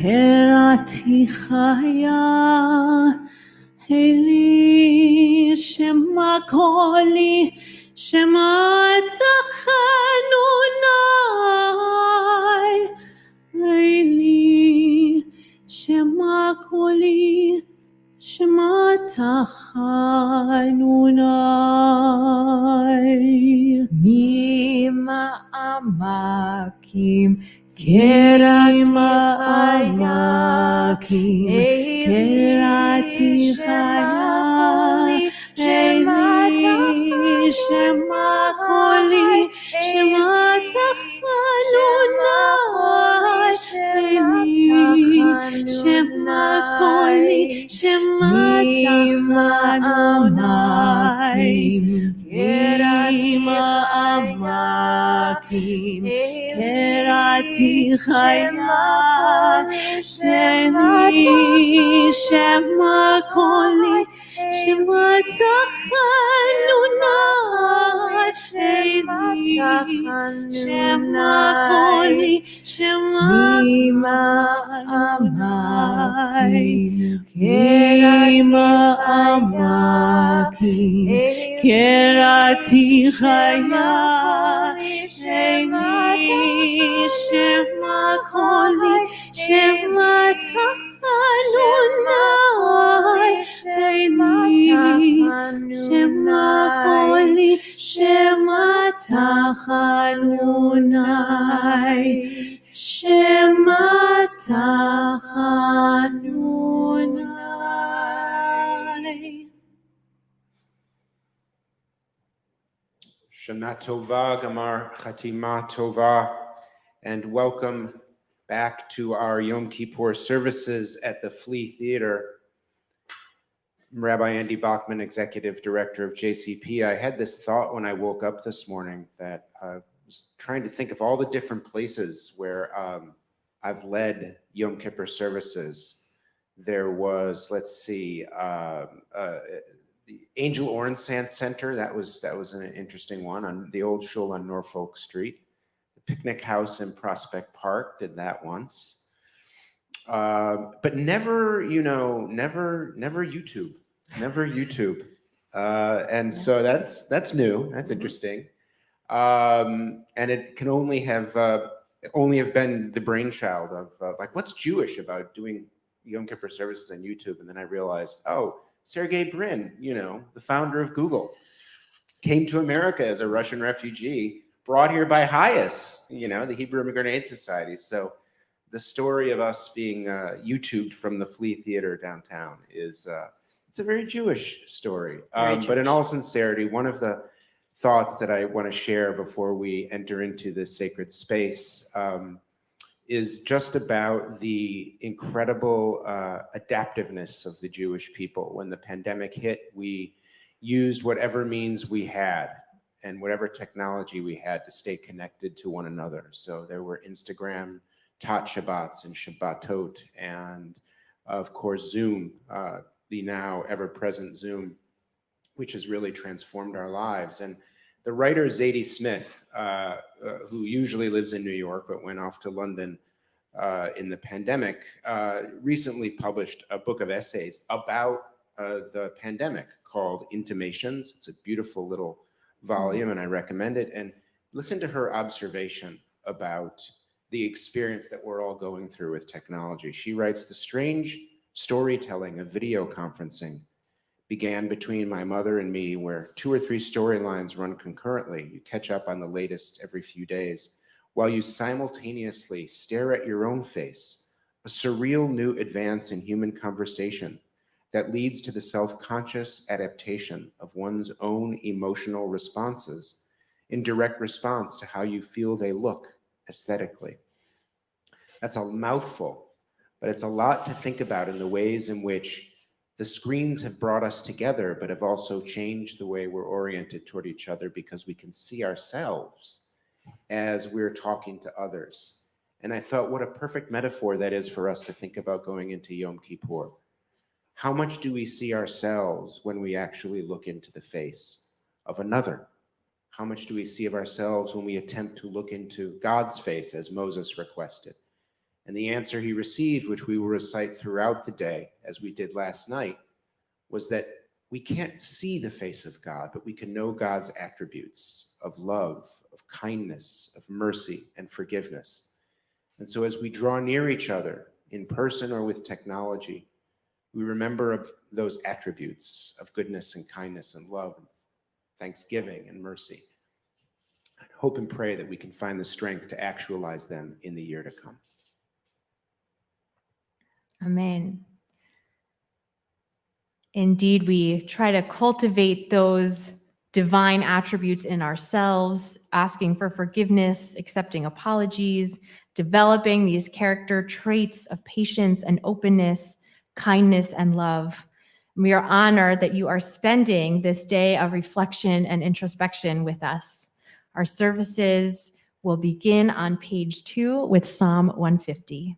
קראתי חיה, אלי שמע קולי, שמע תחנוני, אלי שמע קולי, שמע תחנוני. ממעמקים קראתי חיה, אלי שמע קולי, שמע תחנוני, אלי שמע קולי, שמע תחנוני. ממעמקים קראתי חיה, אלי שמע קולי, שמע תחנוני, אלי שמע קולי, שמע ממעמקים קראתי חיה, אלי שמע קולי, שמע תחנוני, אלי שמע קולי, שמע תחנוני, שמע תחנוני. Shana Tova, Gamar Chatima Tova, and welcome back to our Yom Kippur services at the Flea Theater. I'm Rabbi Andy Bachman, Executive Director of JCP. I had this thought when I woke up this morning that I was trying to think of all the different places where I've led Yom Kippur services. There was, let's see, the Angel Orange Sand Center, that was an interesting one, on the old shul on Norfolk Street. The Picnic House in Prospect Park, did that once. But never YouTube, and so that's new, that's interesting. And it can only have been the brainchild of like, what's Jewish about doing Yom Kippur services on YouTube? And then I realized, oh, Sergey Brin, the founder of Google, came to America as a Russian refugee, brought here by HIAS, the Hebrew Immigrant Aid Society. So the story of us being YouTubed from the Flea Theater downtown is, it's a very Jewish story. But in all sincerity, one of the thoughts that I want to share before we enter into this sacred space is just about the incredible adaptiveness of the Jewish people. When the pandemic hit, we used whatever means we had and whatever technology we had to stay connected to one another. So there were Instagram Tot Shabbats and Shabbatot, and of course Zoom, the now ever-present Zoom, which has really transformed our lives. And the writer Zadie Smith, who usually lives in New York but went off to London in the pandemic, recently published a book of essays about the pandemic called Intimations. It's a beautiful little volume and I recommend it. And listen to her observation about the experience that we're all going through with technology. She writes, "The strange storytelling of video conferencing began between my mother and me, where 2 or 3 storylines run concurrently. You catch up on the latest every few days, while you simultaneously stare at your own face, a surreal new advance in human conversation that leads to the self-conscious adaptation of one's own emotional responses in direct response to how you feel they look aesthetically." That's a mouthful, but it's a lot to think about in the ways in which the screens have brought us together, but have also changed the way we're oriented toward each other because we can see ourselves as we're talking to others. And I thought, what a perfect metaphor that is for us to think about going into Yom Kippur. How much do we see ourselves when we actually look into the face of another? How much do we see of ourselves when we attempt to look into God's face as Moses requested? And the answer he received, which we will recite throughout the day, as we did last night, was that we can't see the face of God, but we can know God's attributes of love, of kindness, of mercy, and forgiveness. And so as we draw near each other, in person or with technology, we remember of those attributes of goodness and kindness and love, and thanksgiving and mercy. I hope and pray that we can find the strength to actualize them in the year to come. Amen. Indeed, we try to cultivate those divine attributes in ourselves, asking for forgiveness, accepting apologies, developing these character traits of patience and openness, kindness and love. We are honored that you are spending this day of reflection and introspection with us. Our services will begin on page 2 with Psalm 150.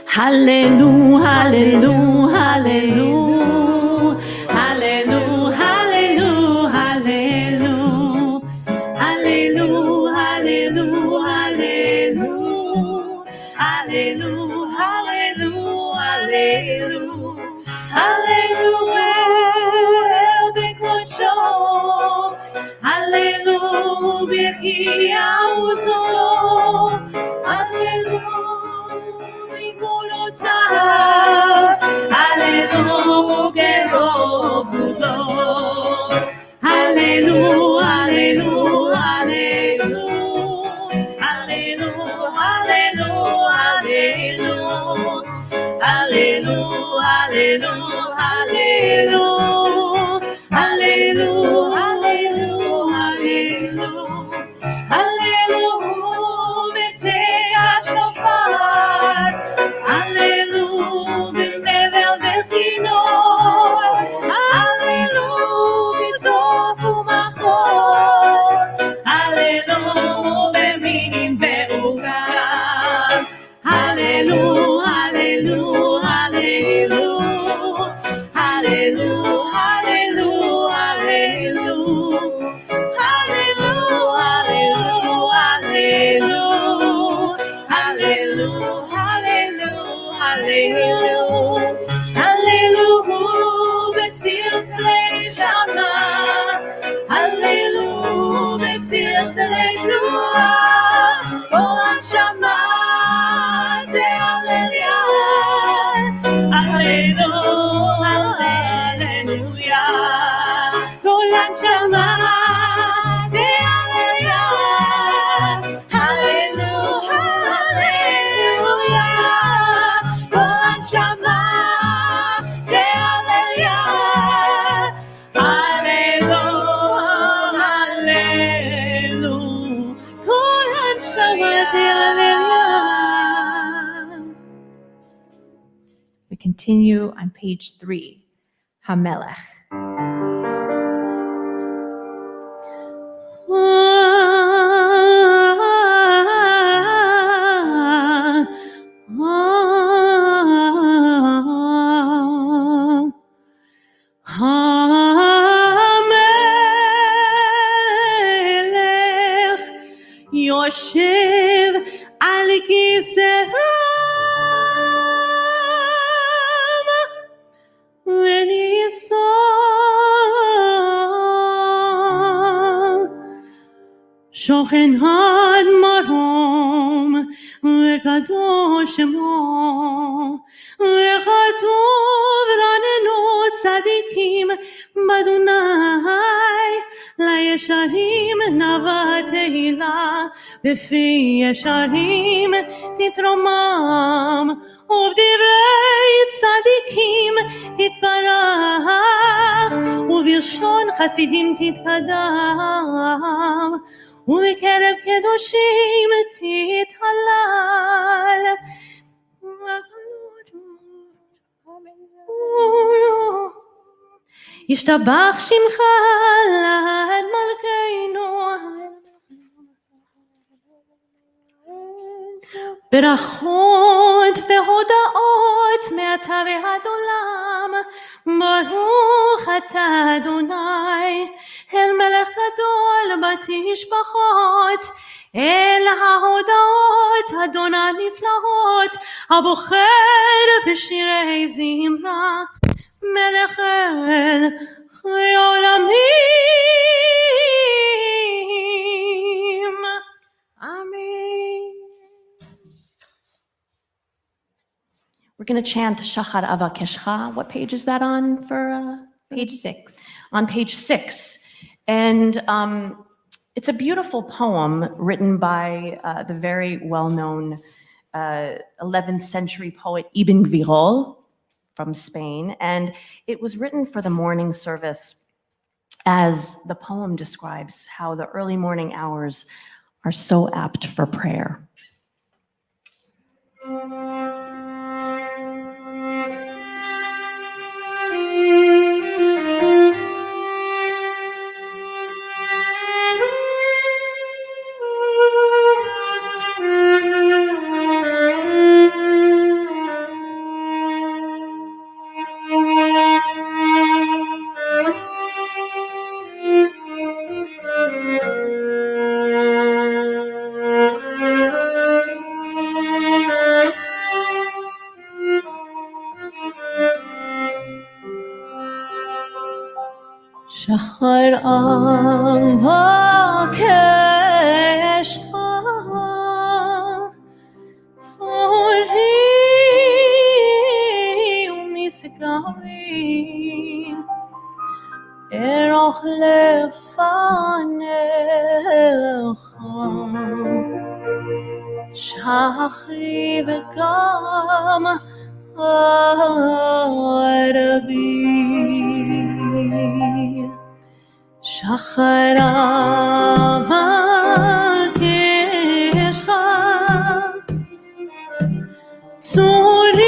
Hallelujah, hallelujah, hallelujah, hallelujah, hallelujah, hallelujah, hallelujah, hallelujah, hallelujah, hallelujah, hallelujah, el bekosho, hallelujah, birkiauzo, hallelujah. Hallelujah, hallelujah, hallelujah, hallelujah, hallelujah, hallelujah, hallelujah, hallelujah, hallelujah, hallelujah, betega shofar, hallelujah, benevel bechinor, hallelujah, b'tov u'machor, hallelujah, b'minim be'ugam, hallelujah, hallelujah, hallelujah, hallelujah, hallelujah, betzil tzlei shama, hallelujah, betzil tzlei shua, kol hanshama te'aleluya, hallelujah, kol hanshama te'aleluya, hallelujah, kol hanshama te'aleluya, hallelujah, kol hanshama te'aleluya. We continue on page 3, Hamelech. המלך יושב על כיסא רם ונישא שוכן הד מרום וקדוש שמו וכתוב רננו צדיקים באדוני לישרים נאווה תהילה בפי ישרים תתרומם ובדברי צדיקים תתברך ובלשון חסידים תתקדם ובקרב קדושים תתהלל. ישתבח שמך לעד מלכנו, ברכות והודאות מעתה ועד עולם, ברוך אתה אדוני, אל מלך גדול בתשבחות, אל ההודעות אדון הנפלאות, הבוחר בשירי זמרה, מלך אל חי עולמים. Amen. We're going to chant Shachar Avakeshcha. What page is that on for? Page 6. On page 6. And it's a beautiful poem written by the very well-known 11th century poet Ibn Gvirol from Spain. And it was written for the morning service, as the poem describes how the early morning hours are so apt for prayer. שחר אבקשך צורי ומשגרי ארוך לפניך שחרי וגם ערבי שחר אבקשך צורי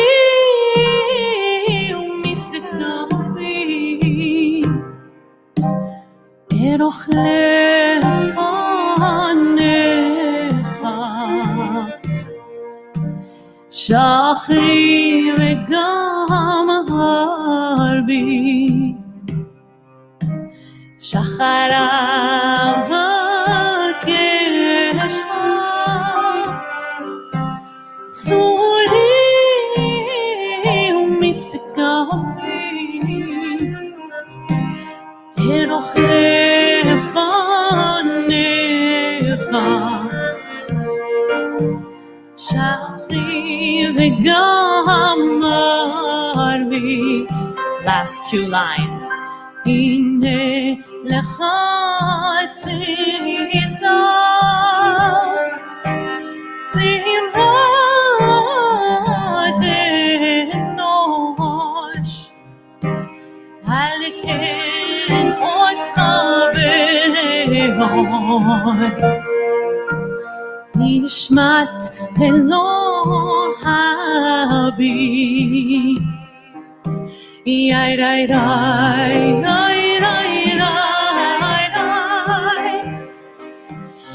ומשגרי ארוך לפניך שחרי וגם ערבי שחר אבקשך צורי ומשגרי ארוך לפניך שחרי וגם ערבי. Last two lines. הנה לך ציטה זמרת אנוש על כן אותך בהוד נשמת אלוהי Yai rai rai rai rai rai rai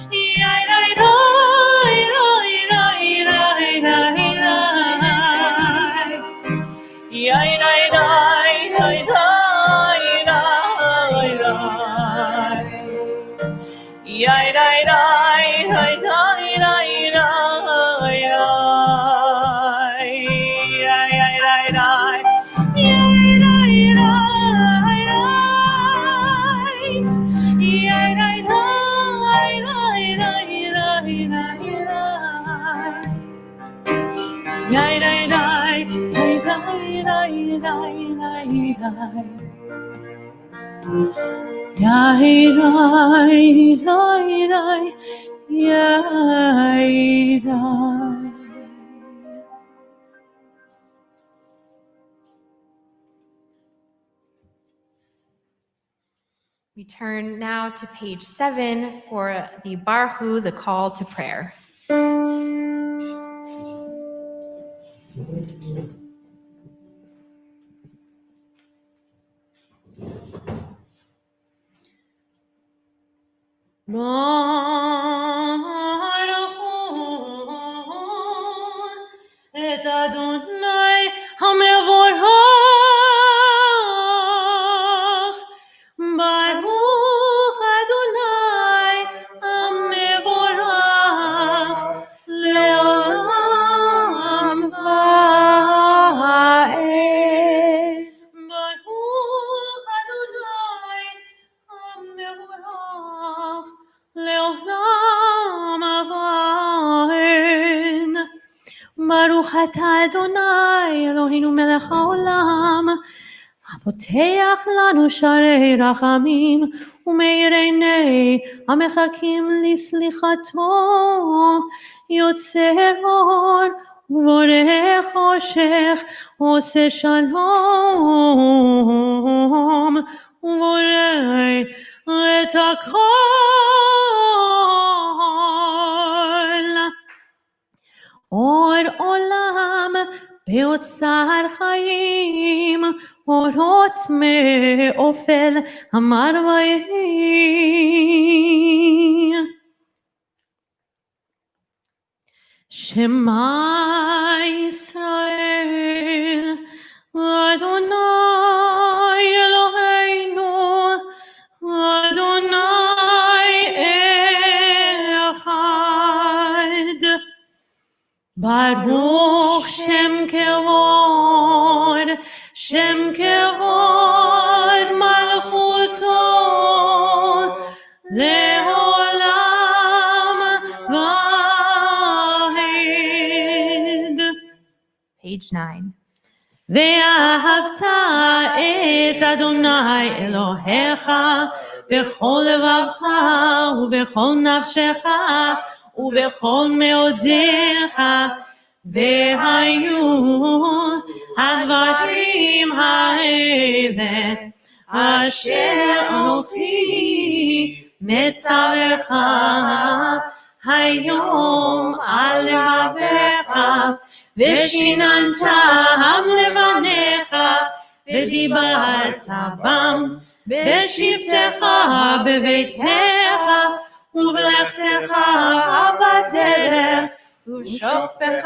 Yai rai rai rai rai rai rai rai Yai rai rai rai rai rai rai Yai rai rai rai rai rai rai Yai rai rai We turn now to page 7 for the Barhu, the call to prayer. את אדוני המבורך ברוך אדוני ברוך אתה אדוני אלוהינו מלך העולם הפותח לנו שערי רחמים ומאיר עיני המחכים לסליחתו יוצר אור ובורא חושך עושה שלום ובורא את הכל אור עולם באוצר חיים אורות מאופל המרווה שמע ישראל אדוני אלוהינו אדוני אחד ברוך שם כבוד מלכותו לעולם ועד. Page 9. ואהבת את אדוני אלוהיך בכל לבבך ובכל נפשך ובכל מאודיך והיו הדברים האלה אשר אנוכי מצווך היום על לבביך ושיננתם לבניך ודיברת בם בשבתך בביתך ובלכתך בדרך ובשוכבך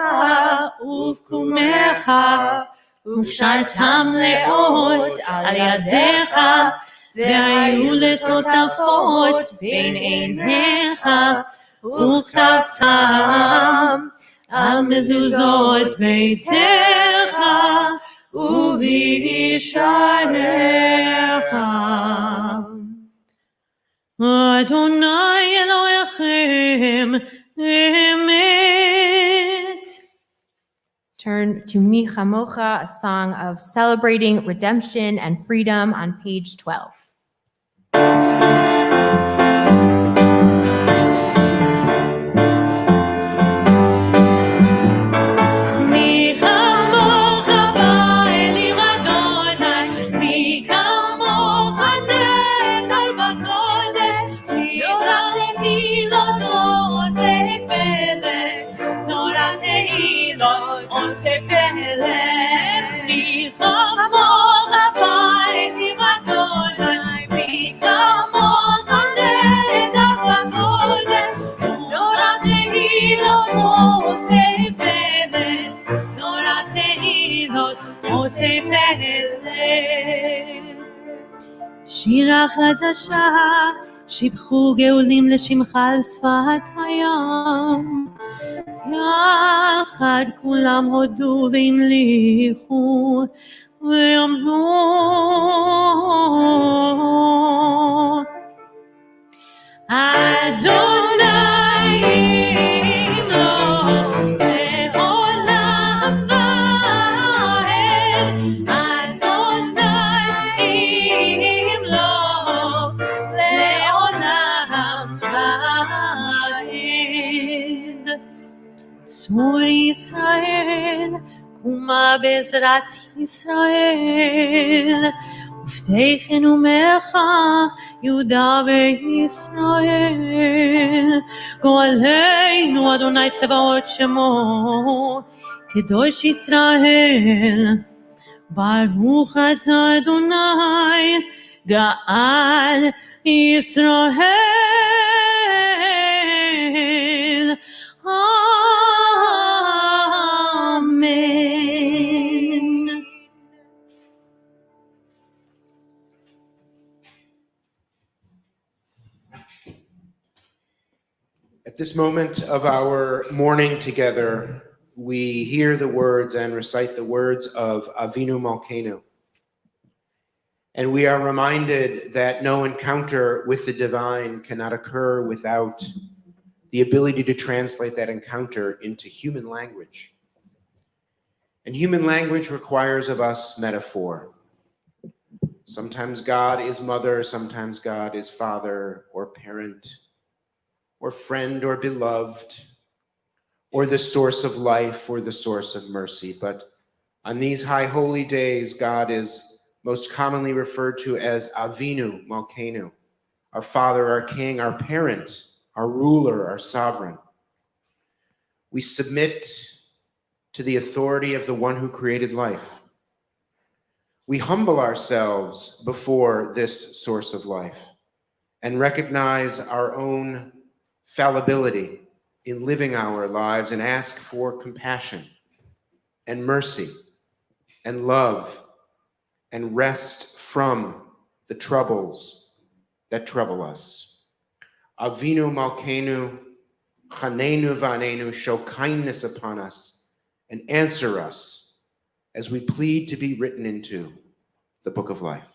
ובקומך ושרתם לאות על ידיך והיו לטוטפות בין עיניך וכתבתם על מזוזות ביתך ובישעריך. אדוני אלוהיכם אמת. Turn to Mi Chamocha, a song of celebrating redemption and freedom on page 12. שירה חדשה, שיבחו גאולים לשמך על שפת הים. יחד כולם הודו והמליכו ואמרו אדוני ימלוך לעולם ועד. אדוני ימלוך לעולם ועד. צור ישראל קומה בעזרת ישראל ופתחן אומך יהודה וישראל. גואלנו אדוני צבאות שמו קדוש ישראל. ברוך אתה אדוני גאל ישראל. Amen. At this moment of our mourning together, we hear the words and recite the words of Avinu Malkeinu. And we are reminded that no encounter with the divine cannot occur without the ability to translate that encounter into human language. And human language requires of us metaphor. Sometimes God is mother, sometimes God is father or parent, or friend or beloved, or the source of life or the source of mercy. But on these high holy days, God is most commonly referred to as Avinu Malkeinu, our Father, our King, our parent, our ruler, our sovereign. We submit to the authority of the one who created life. We humble ourselves before this source of life and recognize our own fallibility in living our lives and ask for compassion and mercy and love and rest from the troubles that trouble us. Avinu Malkeinu, Chanenu Vanenu, show kindness upon us and answer us as we plead to be written into the book of life.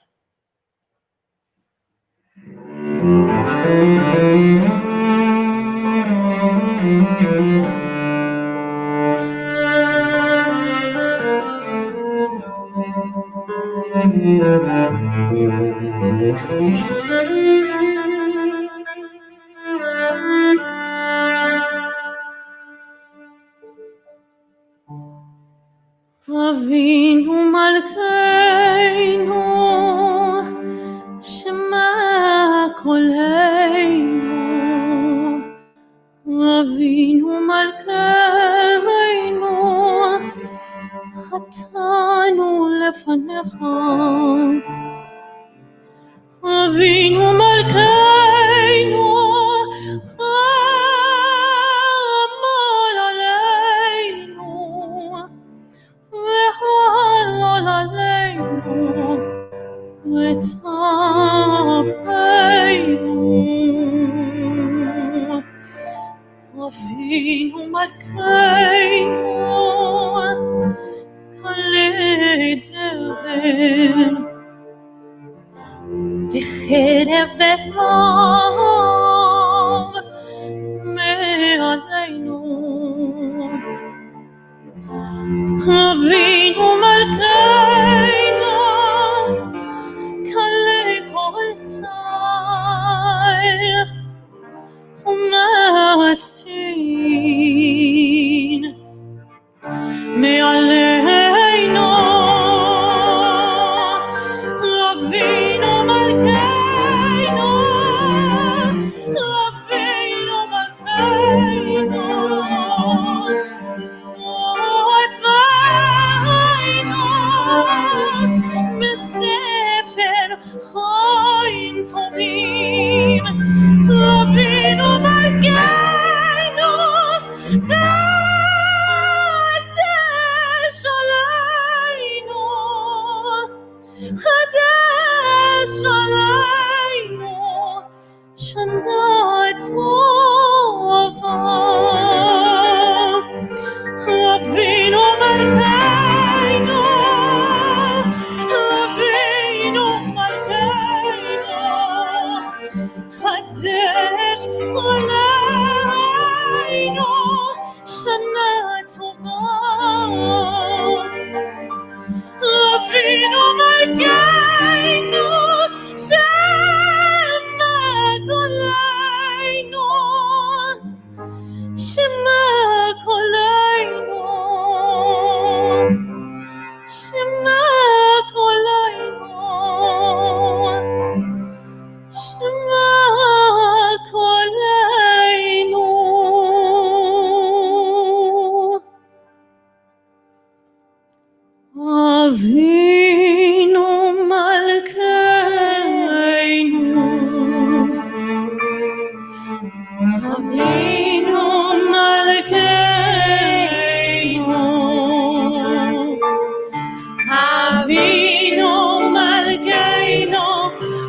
Avinu Malkeinu, Shema Koleinu. Avinu Malkeinu, Chatanu lefanecha. Avinu Malkeinu, Amal Aleinu, Ve'halal Aleinu, Ve'tapeinu. Avinu Malkeinu, Galeet Dardashti, וחרב ורוב מעלינו. אבינו מלכנו, כלי כל צר ומסתין מעלינו. אבינו מלכנו, אבינו מלכנו, כתבנו בספר חיים טובים. אבינו מלכנו, חדש עלינו, חדש עלינו שנה טובה. אבינו מלכנו, אבינו מלכנו, חדש עלינו שנה טובה. אבינו מלכנו, שמע קולנו, שמע קולנו, שמע קולנו, שמע קולנו. אבינו מלכנו, אבינו מלכנו, אבינו מלכנו,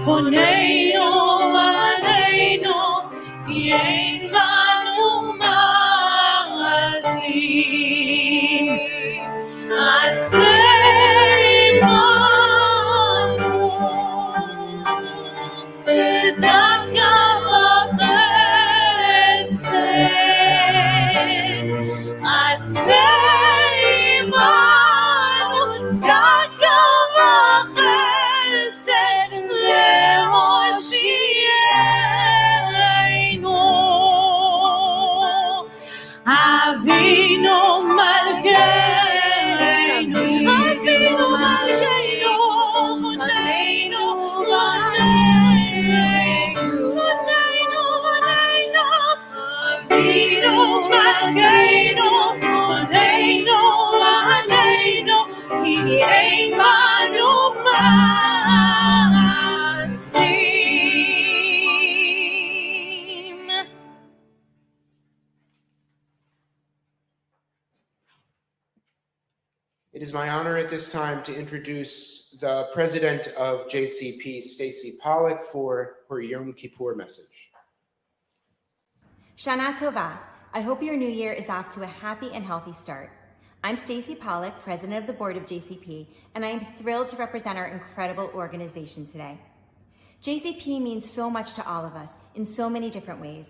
חוננו עלינו, כי אין בנו מעשים. עצמנו, צדקה וחסד, עצמנו. Avinu Malkeinu, Avinu Malkeinu, Choneinu, Choneinu, Avinu Malkeinu, Choneinu, Choneinu, Ki ein banu maasim. It is my honor at this time to introduce the president of JCP, Stacy Pollock, for her Yom Kippur message. Shana Tova. I hope your new year is off to a happy and healthy start. I'm Stacy Pollock, president of the board of JCP, and I am thrilled to represent our incredible organization today. JCP means so much to all of us in so many different ways.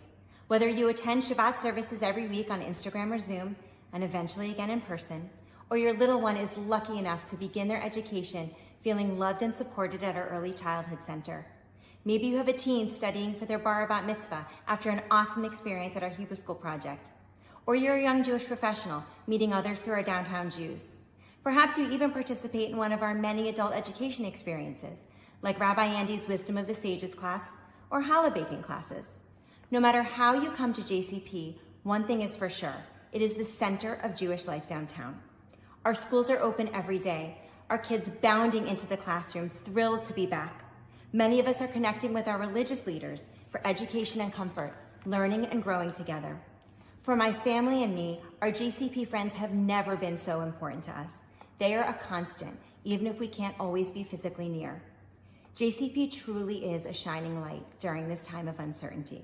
Whether you attend Shabbat services every week on Instagram or Zoom, and eventually again in person, or your little one is lucky enough to begin their education feeling loved and supported at our early childhood center. Maybe you have a teen studying for their bar bat mitzvah after an awesome experience at our Hebrew school project. Or you're a young Jewish professional meeting others through our downtown Jews. Perhaps you even participate in one of our many adult education experiences, like Rabbi Andy's Wisdom of the Sages class or challah baking classes. No matter how you come to JCP, one thing is for sure, it is the center of Jewish life downtown. Our schools are open every day, our kids bounding into the classroom, thrilled to be back. Many of us are connecting with our religious leaders for education and comfort, learning and growing together. For my family and me, our JCP friends have never been so important to us. They are a constant, even if we can't always be physically near. JCP truly is a shining light during this time of uncertainty.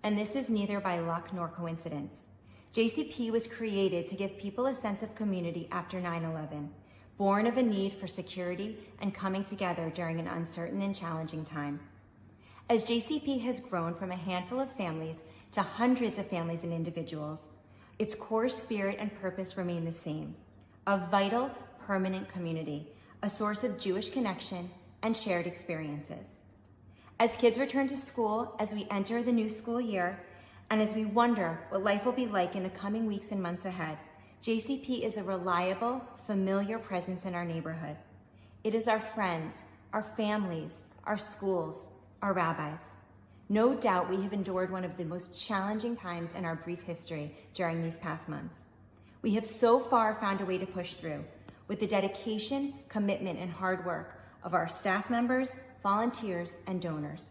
And this is neither by luck nor coincidence. JCP was created to give people a sense of community after 9/11, born of a need for security and coming together during an uncertain and challenging time. As JCP has grown from a handful of families to hundreds of families and individuals, its core spirit and purpose remain the same: a vital, permanent community, a source of Jewish connection and shared experiences. As kids return to school, as we enter the new school year, and as we wonder what life will be like in the coming weeks and months ahead, JCP is a reliable, familiar presence in our neighborhood. It is our friends, our families, our schools, our rabbis. No doubt we have endured one of the most challenging times in our brief history during these past months. We have so far found a way to push through with the dedication, commitment, and hard work of our staff members, volunteers, and donors.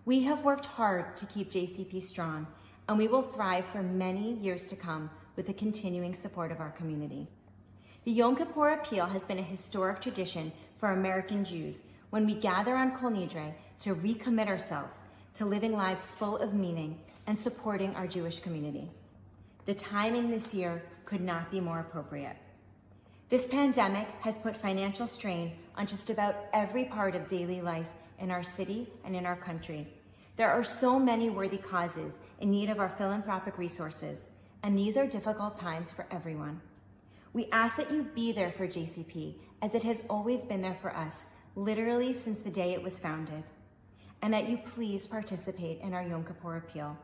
We have worked hard to keep JCP strong, and we will thrive for many years to come with the continuing support of our community. The Yom Kippur Appeal has been a historic tradition for American Jews when we gather on Kol Nidre to recommit ourselves to living lives full of meaning and supporting our Jewish community. The timing this year could not be more appropriate. This pandemic has put financial strain on just about every part of daily life in our city and in our country. There are so many worthy causes in need of our philanthropic resources, and these are difficult times for everyone. We ask that you be there for JCP, as it has always been there for us, literally since the day it was founded, and that you please participate in our Yom Kippur Appeal.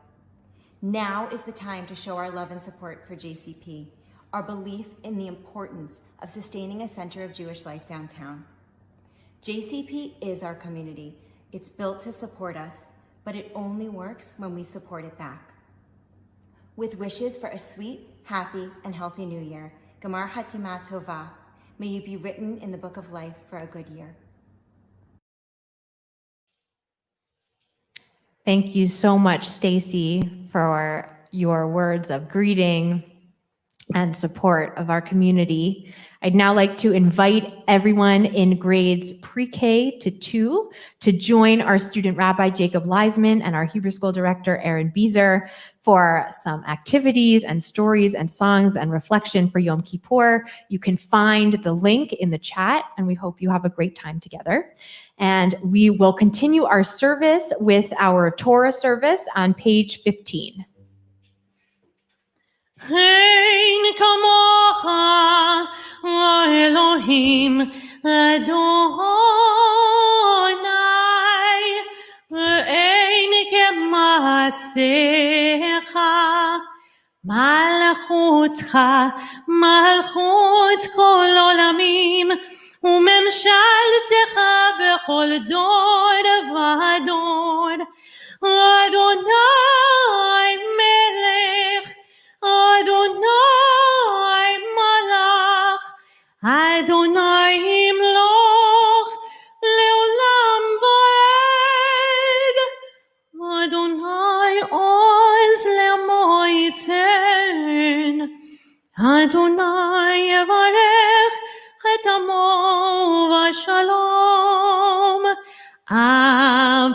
Now is the time to show our love and support for JCP, our belief in the importance of sustaining a center of Jewish life downtown. JCP is our community. It's built to support us, but it only works when we support it back. With wishes for a sweet, happy, and healthy new year, Gamar Hatima Tova, may you be written in the book of life for a good year. Thank you so much, Stacy, for your words of greeting and support of our community. I'd now like to invite everyone in grades pre-K to 2 to join our student rabbi, Jacob Leisman, and our Hebrew school director, Aaron Beezer, for some activities and stories and songs and reflection for Yom Kippur. You can find the link in the chat, and we hope you have a great time together. And we will continue our service with our Torah service on page 15. Ein kamocha, o Elohim Adonai, ve'ein kemasecha מלכותך, מלכות כל עולמים, וממשלתך בכל דור ודור. אדוני מלך, אדוני מלך, אדוני ימלוך לעולם ועד. אדוני עוז לעמו ייתן, אדוני יברך את עמו בשלום. אב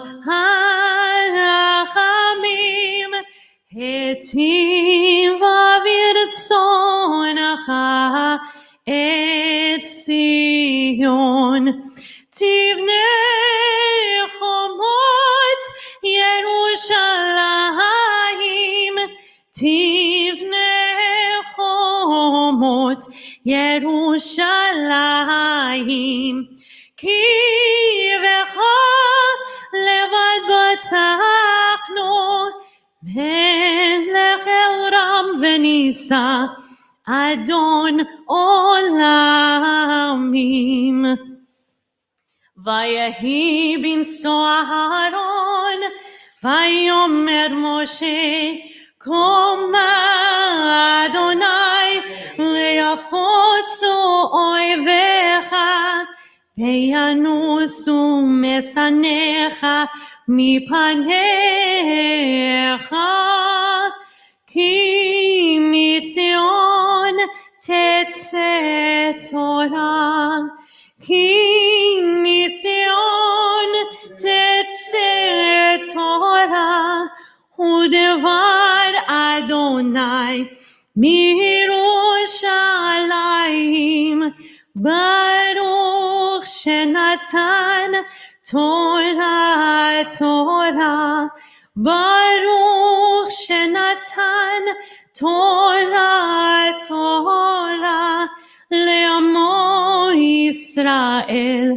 הרחמים, היטיב ברצונך את ציון. תבנה חומות ירושלים, תבנה חומות ירושלים, כי בך לבד בטחנו, מלך אלרם ונישא, אדון עולמים. ויהי בנשוא אהרון, ויאמר משה, קומה אדוני, ויפוצו אויביך, וינוסו משנאיך מפניך. כי מציון תצא תורה, כי מציון תצא תורה, ודבר אדוני מירושלים. ברוך שנתן תורה תורה, ברוך שנתן תורה תורה לעמו ישראל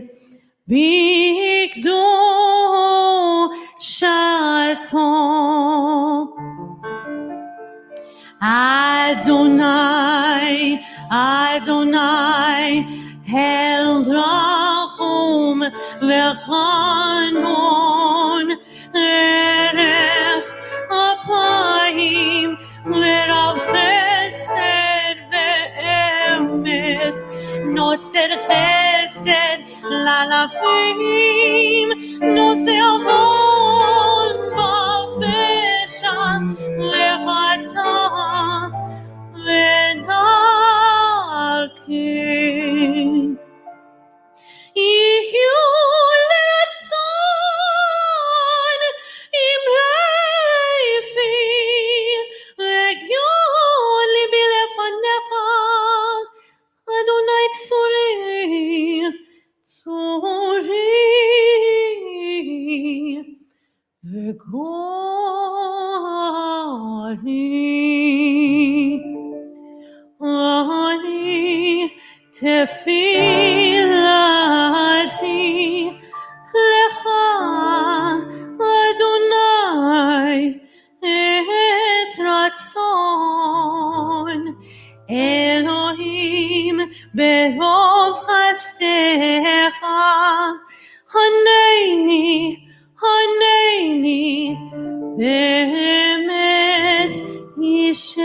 בקדושתו. אדוני, אדוני, אל רחום וחנון, ערך אפיים ורב חסד ואמת, נוצר חסד לאלפים, נושא עוון ופשע וחטא ונקי. יהיו לרצון אמרי פי, וגיון ליבי לפניך, אדוני צורי, צורי וגורי. אני תפילתי לך, אדוני, את רצון. אלוהים ברוב חסדך, הנני, הנני, באמת אישך.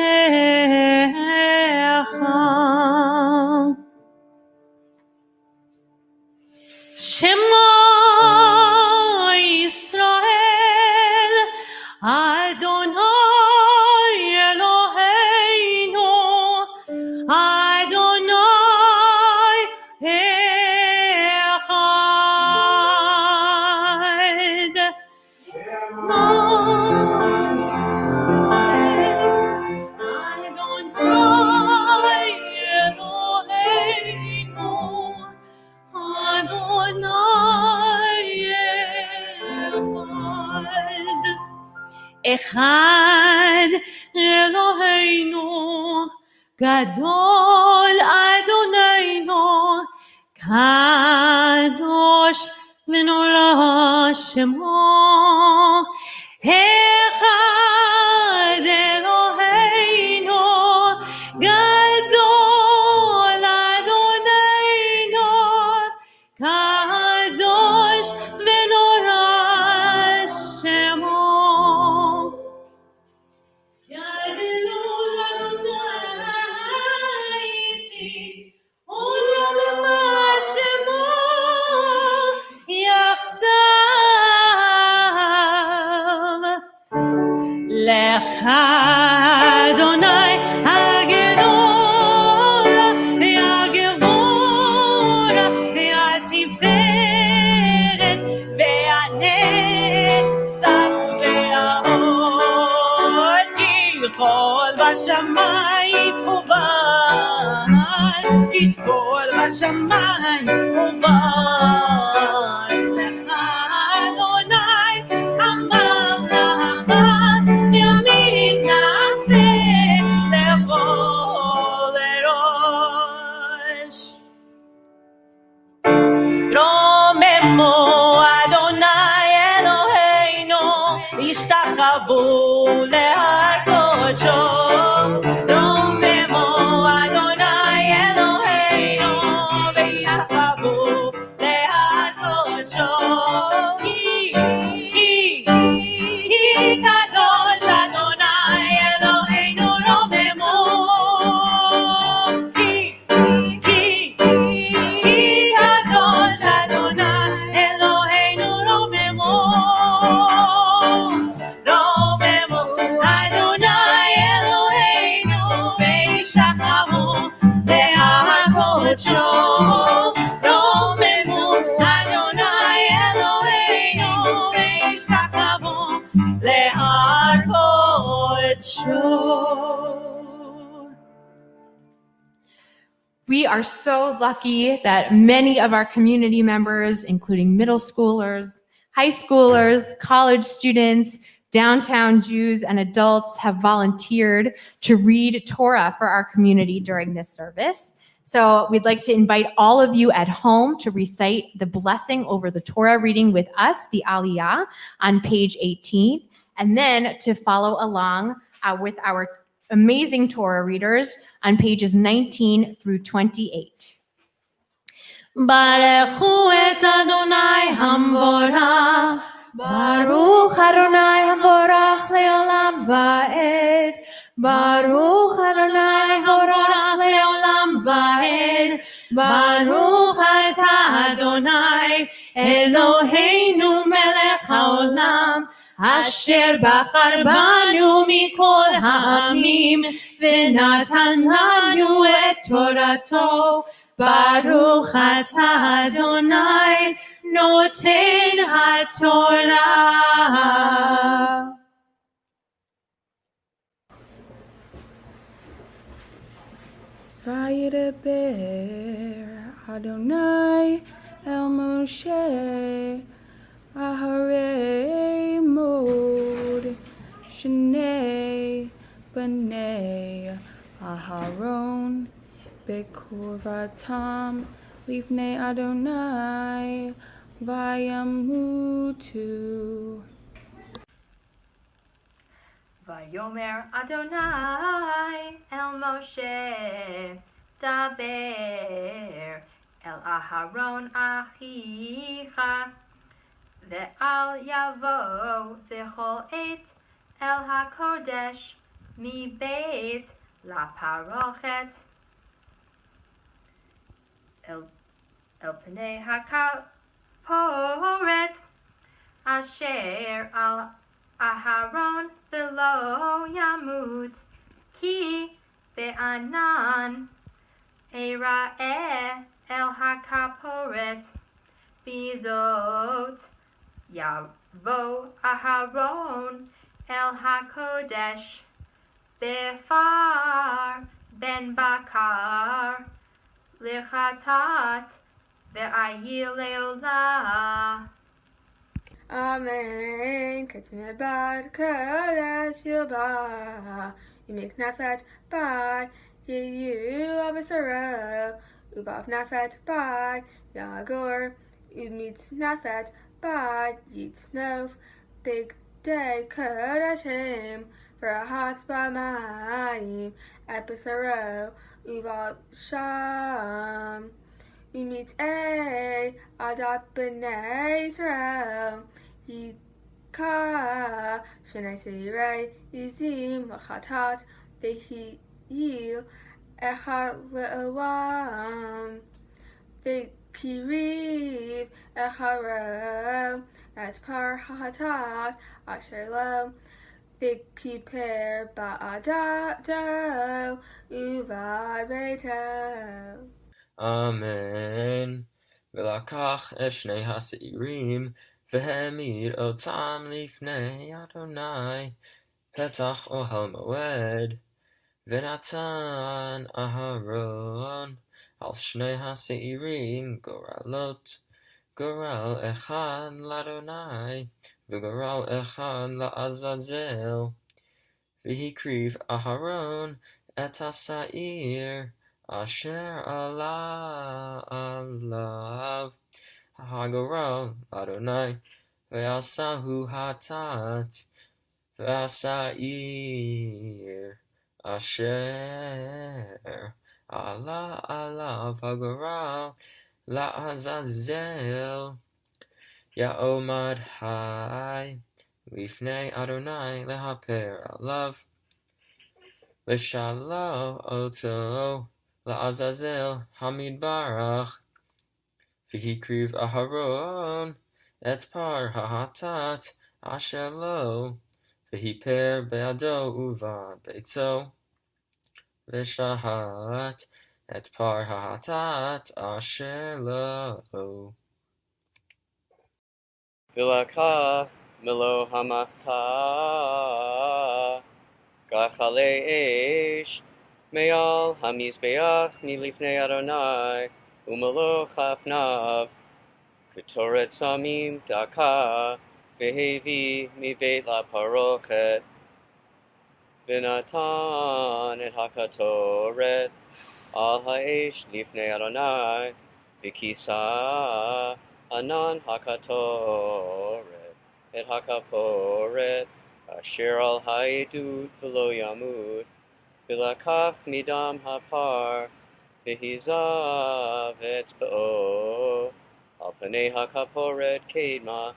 שמע ישראל, אדוני אלוהינו, אדוני אחד. שמע ישראל, אדוני אלוהינו, אחד אלוהינו, גדול אדוננו, קדוש ונורא שמו. אחד אלוהינו, לך אדוני הגדולה והגבורה והתפארת והנצח וההוד ככל בשמיים ובארץ ככל בשמיים ובארץ לך אדוני הממלכה ימין נעשה לכל ראש רוממו אדוני אלוהינו השתחוו להקדשו רוממו אדוני אלוהינו והשתחוו להקדשו כי קדוש אדוני אלוהינו רוממו כי קדוש אדוני אלוהינו רוממו אדוני אלוהינו וישתחוו להקדשו רוממו אדוני אלוהינו וישתחוו להקדשו. We are so lucky that many of our community members, including middle schoolers, high schoolers, college students, downtown Jews, and adults have volunteered to read Torah for our community during this service. So we'd like to invite all of you at home to recite the blessing over the Torah reading with us, the Aliyah, on page 18, and then to follow along with our amazing Torah readers on pages 19 through 28. ברכו את אדוני המבורך ברוך אדוני המבורך לעולם ועד. ברוך אדוני המבורך לעולם ועד. ברוך אתה אדוני אלוהינו מלך העולם אשר בחר בנו מכל העמים ונתן לנו את תורתו ברוך אתה אדוני נותן התורה. וידבר אדוני אל משה אחרי מות שני בני אהרון בקרבתם לפני אדוני וימותו. ויאמר אדוני אל משה דבר אל אהרון אחיך ואל יבוא בכל עת אל הקודש מבית לפרוכת אל פני הכפורת אשר על אהרון ולא ימות כי בענן אראה אל הכפורת בזאת יבוא אהרון אל הקודש בפר בן בקר לחטאת ועיל לעולה. Amen. Ketmet bad kodesh yilba. Yimik nafet bad yiyu abasara. Ubav nafet bad yagor. Umit nafet bad yitsnov. Big day kodeshim. V'rahatz b'mayim. Abasara. Uval sham. Umit adat b'nei Israel. Yika shenai seirei yizim v'chatat v'hiyil echad v'olam v'kiriv echad ro et par hatat asher lo וכיפר בעדו ובעד ביתו. אמן. ולקח את שני השעירים והעמיד אותם לפני אדוני פתח אוהל מועד, ונתן אהרון על שני השעירים גורלות, גורל אחד לאדוני וגורל אחד לעזאזל. והקריב אהרון את השעיר אשר עלה עליו הגורל לאדוני, ועשהו חטאת, והשעיר אשר עלה עליו הגורל לעזאזל. יעמוד חי לפני אדוני להפר עליו, לשלוח אותו לעזאזל המתברך. והקריב אהרון את פר החטאת אשר לו, והיפר בעדו ובעד ביתו, ושחט את פר החטאת אשר לו. ולקח מלוא המחתה גחלי אש מעל המזבח מלפני אדוני, ומלוא כפניו קטורת סמים דקה, והביא מבית לפרוכת, ונתן את הקטורת על האש לפני אדוני, וכיסה ענן הקטורת את הכפורת אשר על העדות ולא ימות. ולקח מדם הפר והזב אצבעו על פני הכפורת קדמה,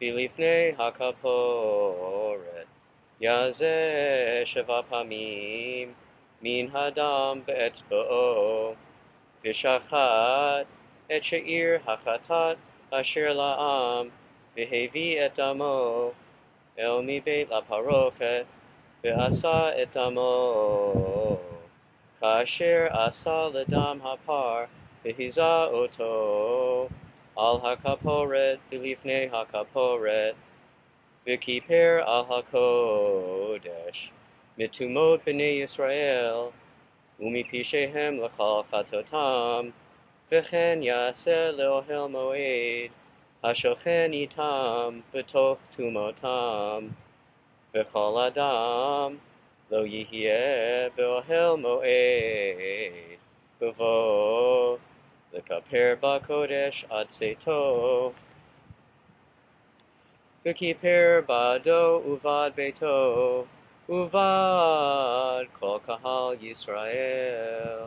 ולפני הכפורת יזה 7 פעמים מן הדם באצבעו, ושחט את שעיר החטאת אשר לעם, והביא את דמו אל מבית לפרוכת, ועשה את דמו כאשר עשה לדם הפר, והיזה אותו על הכפורת ולפני הכפורת, וכיפר על הקודש מטומאות בני ישראל ומפשעיהם לכל חטאותם. וכן יעשה לאוהל מועד השוכן איתם בתוך טומאותם, וכל אדם לא יהיה באוהל מועד בבוא לכפר בקודש עד צאתו. וכיפר בעדו ובעד ביתו ובעד כל קהל ישראל.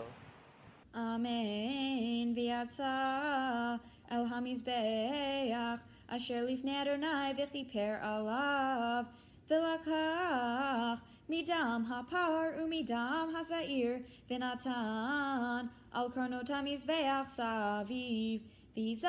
אמן. ויצא אל המזבח אשר לפני אדוני וכיפר עליו, ולקח מדם הפר ומדם השעיר, ונתן על קרנות המזבח סביב, והיזה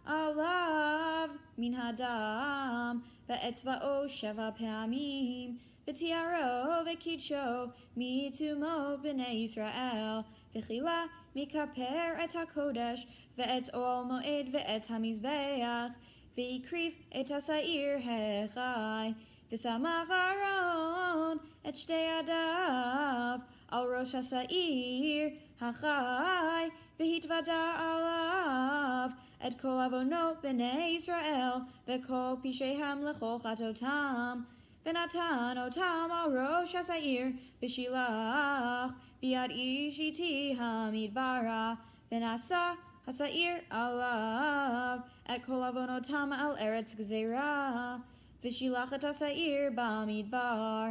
עליו מן הדם באצבעו 7 פעמים, ותיארו וקידשו מטומאות בני ישראל, וכילה מכפר את הקודש ואת אוהל מועד ואת המזבח, והקריב את השעיר החי, ושמח אהרון את שתי ידיו על ראש השעיר החי, והתוודה עליו את כל עוונות בני ישראל וכל פשעיהם לכל חטאותם, ונתן אותם על ראש השעיר, ושילח ביד איש איתי המדברה, ונשא השעיר עליו את כל עוונותם על ארץ גזירה, ושילח את השעיר במדבר.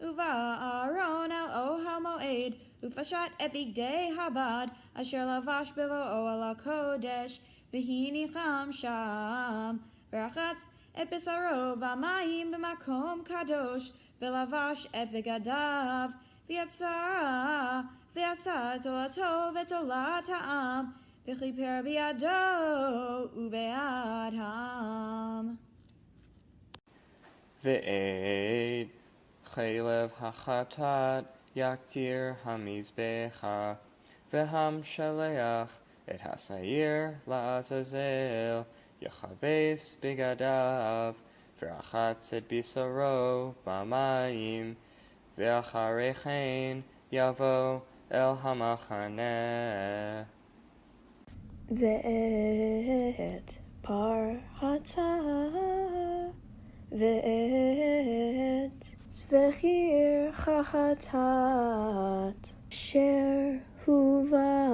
ובא אהרון אל אוהל מועד, ופשט את בגדי הבד אשר לבש בבואו על הקודש, והניחם שם, ורחץ את בשרו במים במקום קדוש, ולבש את בגדיו, ויצא ועשה את תולתו ותולת העם, וכיפר בידו ובעד העם. ועד chelev hachatat yaktir hamizbecha v'hamshaleach et hasayir la'azazel yachabes bigadav v'rachatz et bisaro b'mayim v'acharechen yavo el hamachaneh. ואת פרחתה ואת צבחיר חחתת אשר הובא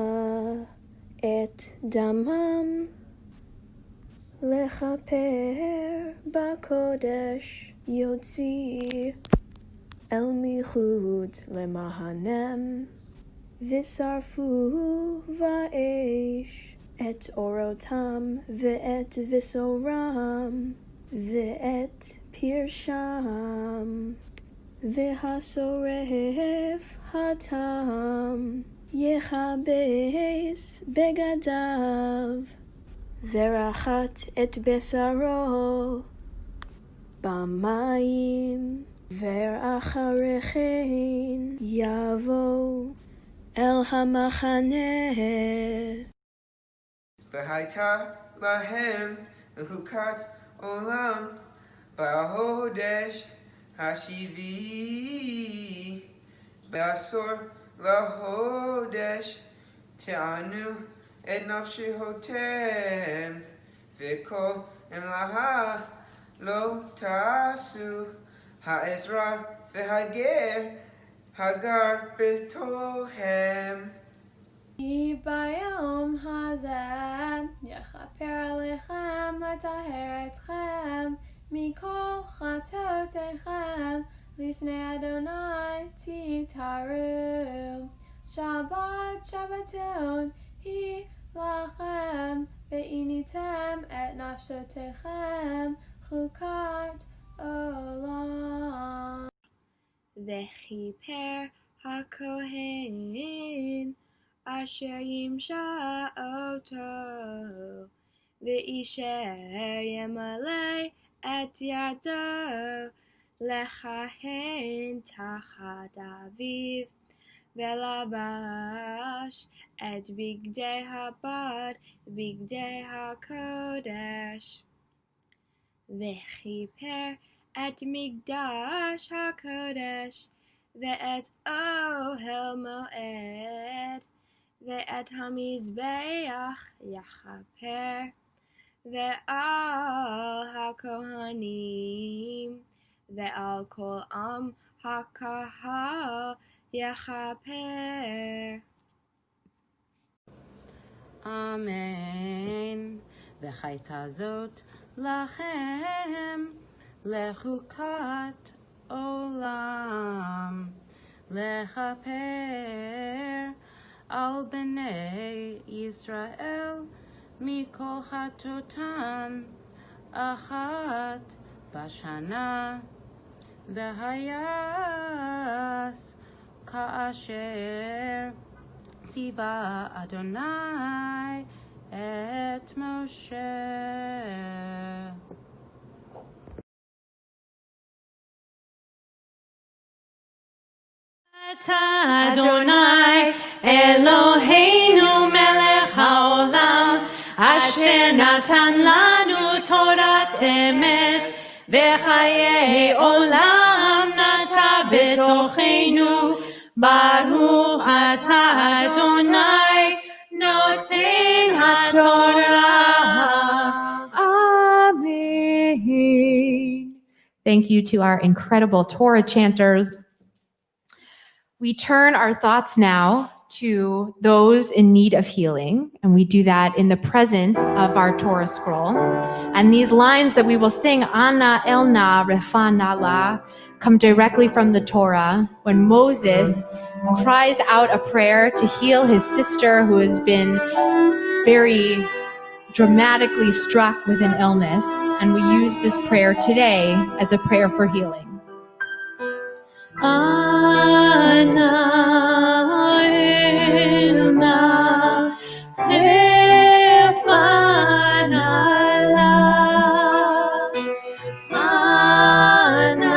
את דמם לכפר בקודש יוציא אל מחוץ למהנם ושרפו באש את אורותם ואת בשורם ואת פרשם והשורף התם יכבס בגדיו ורחת את בשרו במים ואחרי כן יבוא אל המחנה. והייתה להם לחוקת עולם בחודש השביעי בעשור לחודש טענו את נפשותיהם וכל מלאכה לא תעשו העזרא והגר הגר בתוכם. כי ביום הזה יכפר עליכם לטהר אתכם מכל חטאותיכם לפני אדוני תתארו. שבת שבתון היא לכם ועיניתם את נפשותיכם חוקת עולם. וכיפר הכהן אשר ימשע אותו ואישר ימלא את ידו לכהן תחת אביו ולבש את בגדי הבד בגדי הקודש וכיפר את מקדש הקודש ואת אוהל מועד ואת המזבח יכפר ועל הכהנים ועל כל עם הקהל יכפר. אמן. והייתה זאת לכם לחוקת עולם לכפר על בני ישראל מכל חטאותם אחת בשנה והייס כאשר ציווה אדוני את משה. אדוני אלוהינו מלך העולם אשר נתן לנו תורת אמת וחיי עולם נטע בתוכנו. ברוך אתה אדוני נותן התורה. Amen. Thank you to our incredible Torah chanters. We turn our thoughts now to those in need of healing, and we do that in the presence of our Torah scroll. And these lines that we will sing, Ana Elna Refana La, come directly from the Torah when Moses cries out a prayer to heal his sister who has been very dramatically struck with an illness. And we use this prayer today as a prayer for healing. Ana Elna Refana La Ana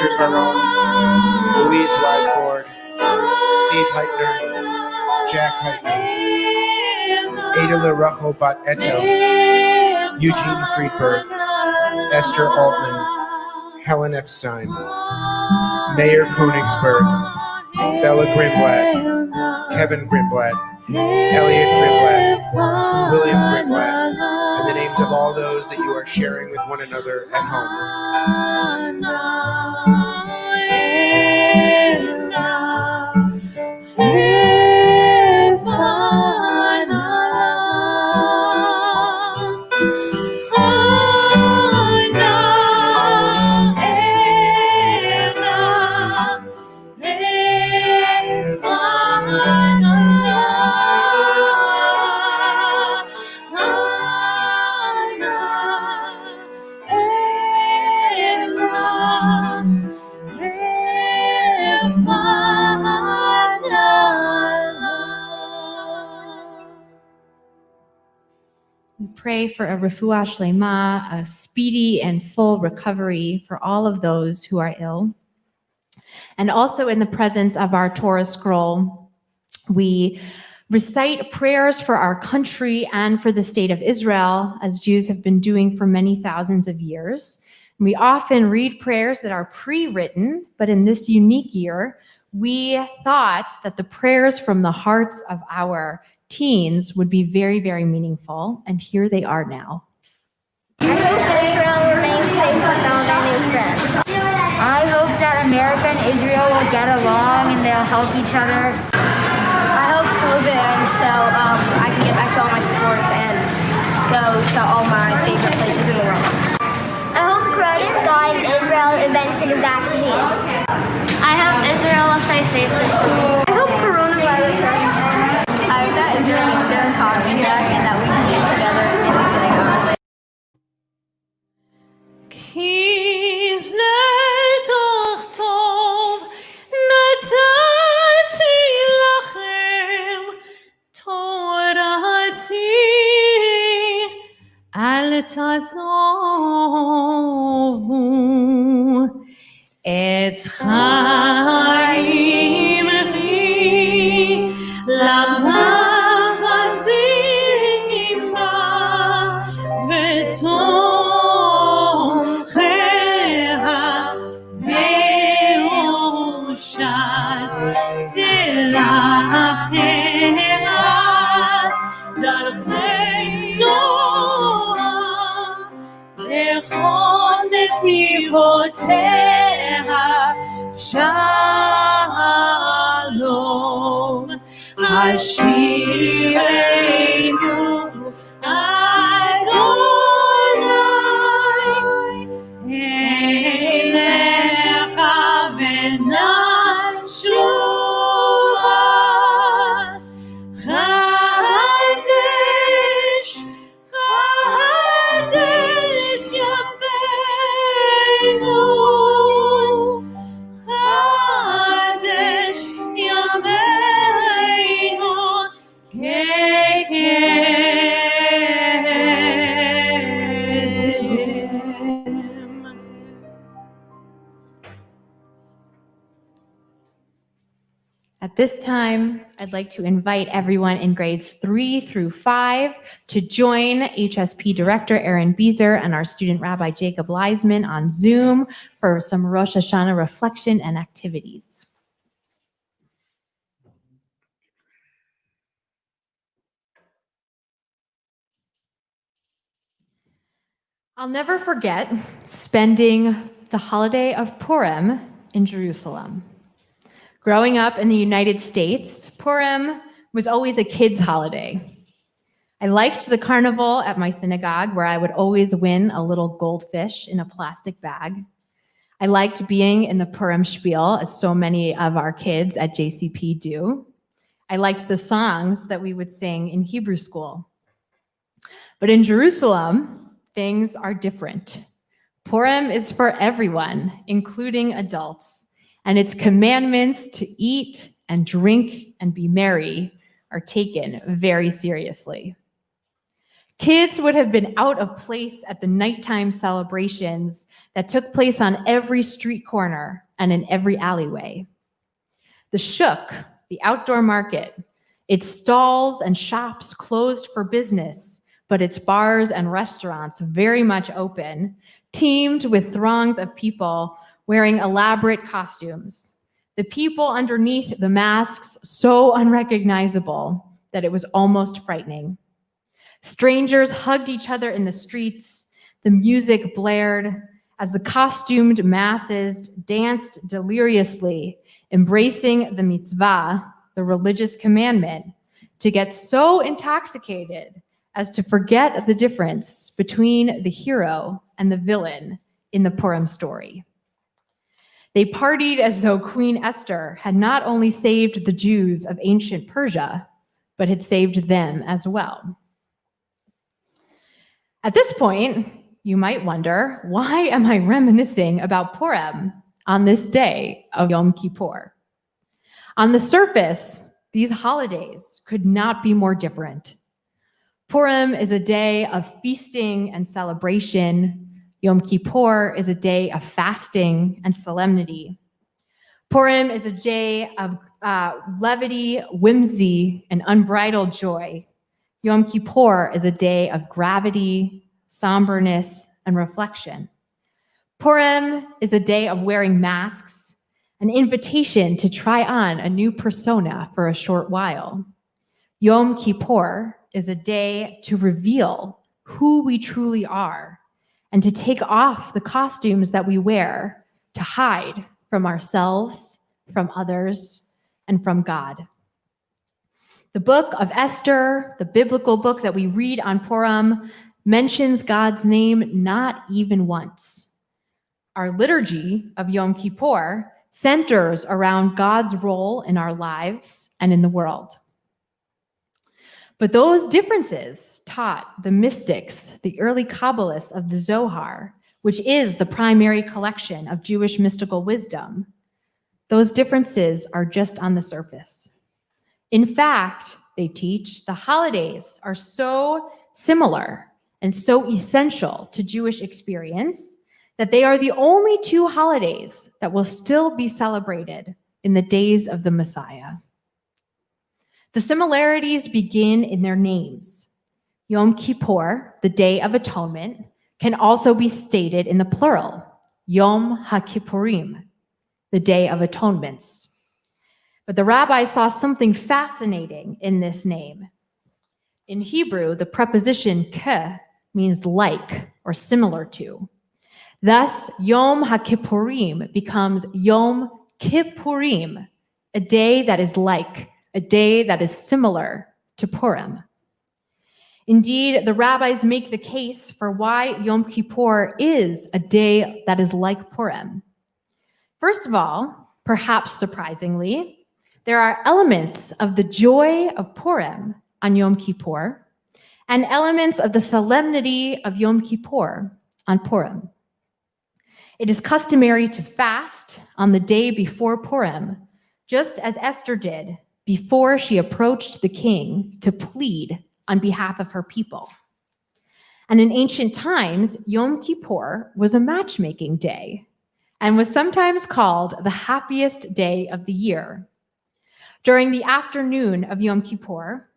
Richard Barone, Louise Weisbord, Steve Heitner, Jack Heitner, Ada Rachel Bat Etel, Eugene Friedberg, Esther Altman, Helen Epstein, Mayor Konigsberg, Bella Grimblatt, Kevin Grimblatt, Elliot Grimblatt, William Grimblatt, and the names of all those that you are sharing with one another at home. We pray for a refuah shlema, a speedy and full recovery for all of those who are ill. And also in the presence of our Torah scroll, we recite prayers for our country and for the state of Israel, as Jews have been doing for many thousands of years. We often read prayers that are pre-written, but in this unique year, we thought that the prayers from the hearts of our teens would be very, very meaningful, and here they are now. I hope Israel remains safe and found our new friends. I hope that America and Israel will get along and they'll help each other. I hope COVID ends so I can get back to all my sports and go to all my favorite places in the world. I hope Corona is gone and Israel eventually vaccinated. I hope Israel will stay safe this week. I hope coronavirus ends. I hope that Israel gets their economy back and that we can be together in the synagogue. את חיים בי למחזיקים בה ותומכיה בראשה תלכיה דרכי נועם לכל נתיבותיה Shalom, Hashireinu Adonai, Elecha v'nashuva, Chadesh, Chadesh Yameinu. At this time, I'd like to invite everyone in grades 3 through 5 to join HSP Director Aaron Beezer and our student Rabbi Jacob Leisman on Zoom for some Rosh Hashanah reflection and activities. I'll never forget spending the holiday of Purim in Jerusalem. Growing up in the United States, Purim was always a kids' holiday. I liked the carnival at my synagogue, where I would always win a little goldfish in a plastic bag. I liked being in the Purim spiel, as so many of our kids at JCP do. I liked the songs that we would sing in Hebrew school. But in Jerusalem, things are different. Purim is for everyone, including adults, and its commandments to eat and drink and be merry are taken very seriously. Kids would have been out of place at the nighttime celebrations that took place on every street corner and in every alleyway. The shuk, the outdoor market, its stalls and shops closed for business, but its bars and restaurants very much open, teemed with throngs of people wearing elaborate costumes. The people underneath the masks so unrecognizable that it was almost frightening. Strangers hugged each other in the streets. The music blared as the costumed masses danced deliriously, embracing the mitzvah, the religious commandment, to get so intoxicated as to forget the difference between the hero and the villain in the Purim story. They partied as though Queen Esther had not only saved the Jews of ancient Persia, but had saved them as well. At this point, you might wonder, why am I reminiscing about Purim on this day of Yom Kippur? On the surface, these holidays could not be more different. Purim is a day of feasting and celebration. Yom Kippur is a day of fasting and solemnity. Purim is a day of levity, whimsy, and unbridled joy. Yom Kippur is a day of gravity, somberness, and reflection. Purim is a day of wearing masks, an invitation to try on a new persona for a short while. Yom Kippur is a day to reveal who we truly are and to take off the costumes that we wear to hide from ourselves, from others, and from God. The book of Esther, the biblical book that we read on Purim, mentions God's name not even once. Our liturgy of Yom Kippur centers around God's role in our lives and in the world. But those differences taught the mystics, the early Kabbalists of the Zohar, which is the primary collection of Jewish mystical wisdom, those differences are just on the surface. In fact, they teach the holidays are so similar and so essential to Jewish experience that they are the only two holidays that will still be celebrated in the days of the Messiah. The similarities begin in their names. Yom Kippur, the Day of Atonement, can also be stated in the plural, Yom HaKippurim, the Day of Atonements. But the rabbis saw something fascinating in this name. In Hebrew, the preposition ke means like or similar to. Thus, Yom HaKippurim becomes Yom Kippurim, a day that is like, a day that is similar to Purim. Indeed, the rabbis make the case for why Yom Kippur is a day that is like Purim. First of all, perhaps surprisingly, there are elements of the joy of Purim on Yom Kippur and elements of the solemnity of Yom Kippur on Purim. It is customary to fast on the day before Purim, just as Esther did before she approached the king to plead on behalf of her people. And in ancient times, Yom Kippur was a matchmaking day and was sometimes called the happiest day of the year. During the afternoon of Yom Kippur,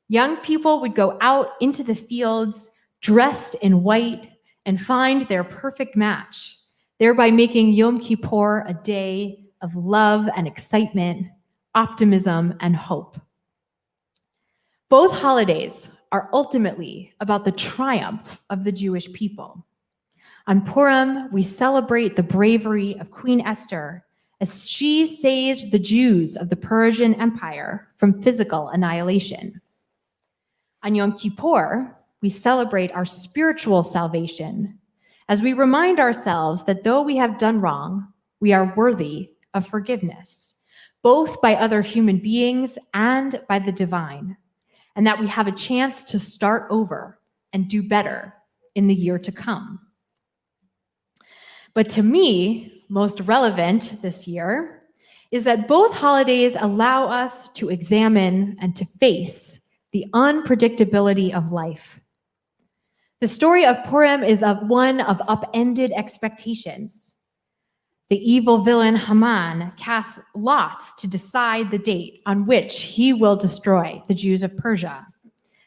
young people would go out into the fields dressed in white and find their perfect match, thereby making Yom Kippur a day of love and excitement, optimism and hope. Both holidays are ultimately about the triumph of the Jewish people. On Purim, we celebrate the bravery of Queen Esther as she saved the Jews of the Persian Empire from physical annihilation. On Yom Kippur, we celebrate our spiritual salvation as we remind ourselves that though we have done wrong, we are worthy of forgiveness, both by other human beings and by the divine, and that we have a chance to start over and do better in the year to come. But to me, most relevant this year is that both holidays allow us to examine and to face the unpredictability of life. The story of Purim is one of upended expectations. The evil villain Haman casts lots to decide the date on which he will destroy the Jews of Persia.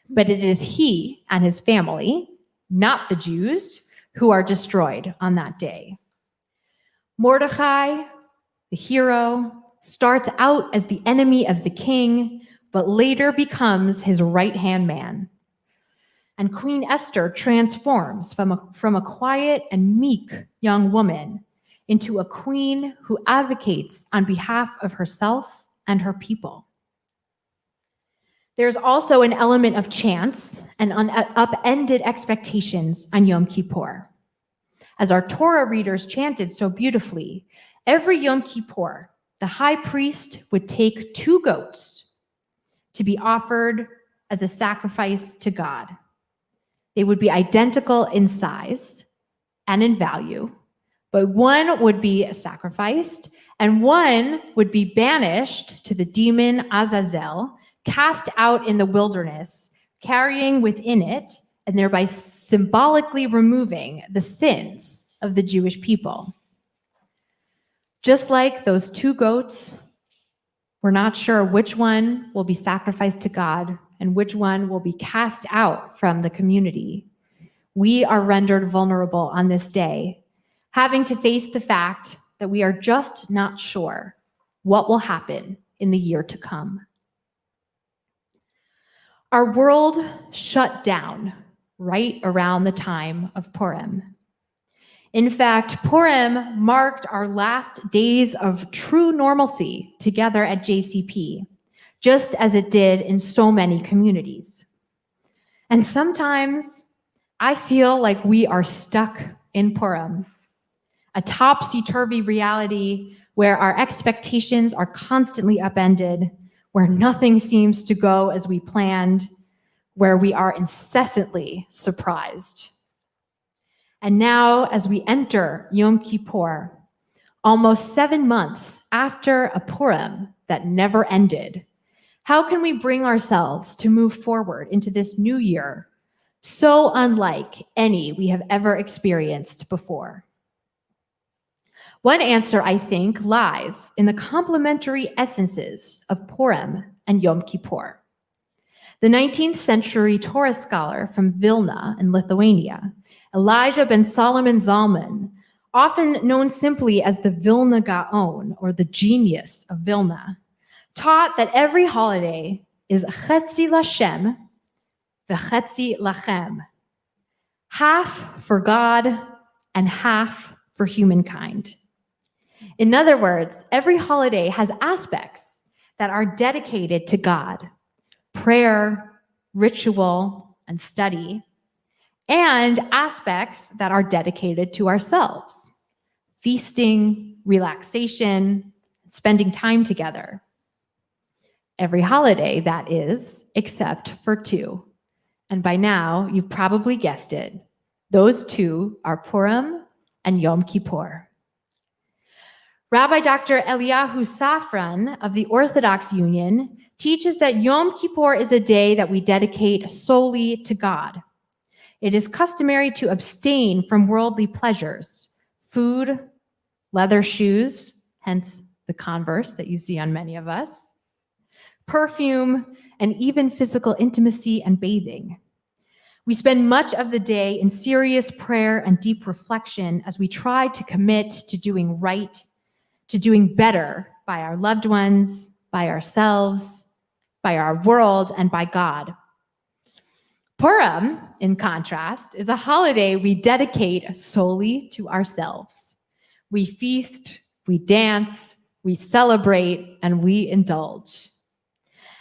But it is he and his family, not the Jews, who are destroyed on that day. Mordecai, the hero, starts out as the enemy of the king, but later becomes his right-hand man. And Queen Esther transforms from a quiet and meek young woman into a queen who advocates on behalf of herself and her people. There's also an element of chance and upended expectations on Yom Kippur. As our Torah readers chanted so beautifully, every Yom Kippur, the high priest would take 2 goats to be offered as a sacrifice to God. They would be identical in size and in value, but one would be sacrificed and one would be banished to the demon Azazel, cast out in the wilderness, carrying within it and thereby symbolically removing the sins of the Jewish people. Just like those 2 goats, we're not sure which one will be sacrificed to God and which one will be cast out from the community. We are rendered vulnerable on this day, having to face the fact that we are just not sure what will happen in the year to come. Our world shut down right around the time of Purim. In fact, Purim marked our last days of true normalcy together at JCP, just as it did in so many communities. And sometimes I feel like we are stuck in Purim, a topsy-turvy reality where our expectations are constantly upended, where nothing seems to go as we planned, where we are incessantly surprised. And now, as we enter Yom Kippur, almost 7 months after a Purim that never ended, how can we bring ourselves to move forward into this new year so unlike any we have ever experienced before? One answer, I think, lies in the complementary essences of Purim and Yom Kippur. The 19th century Torah scholar from Vilna in Lithuania, Elijah ben Solomon Zalman, often known simply as the Vilna Gaon, or the genius of Vilna, taught that every holiday is chetzi Lashem v'chetzi lachem, half for God and half for humankind. In other words, every holiday has aspects that are dedicated to God: prayer, ritual, and study, and aspects that are dedicated to ourselves: feasting, relaxation, spending time together. Every holiday, that is, except for 2. And by now, you've probably guessed it. Those 2 are Purim and Yom Kippur. Rabbi Dr. Eliyahu Safran of the Orthodox Union teaches that Yom Kippur is a day that we dedicate solely to God. It is customary to abstain from worldly pleasures, food, leather shoes, hence the Converse that you see on many of us, perfume, and even physical intimacy and bathing. We spend much of the day in serious prayer and deep reflection as we try to commit to doing right, to doing better by our loved ones, by ourselves, by our world, and by God. Purim, in contrast, is a holiday we dedicate solely to ourselves. We feast, we dance, we celebrate, and we indulge.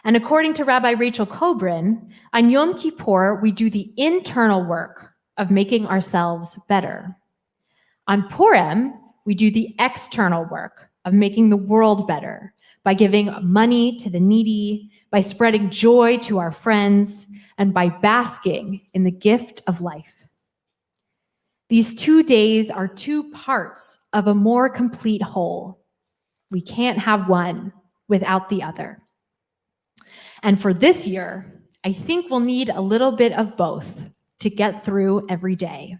And according to Rabbi Rachel Kobrin, on Yom Kippur, we do the internal work of making ourselves better. On Purim, we do the external work of making the world better by giving money to the needy, by spreading joy to our friends, and by basking in the gift of life. These 2 days are 2 parts of a more complete whole. We can't have one without the other. And for this year, I think we'll need a little bit of both, to get through every day.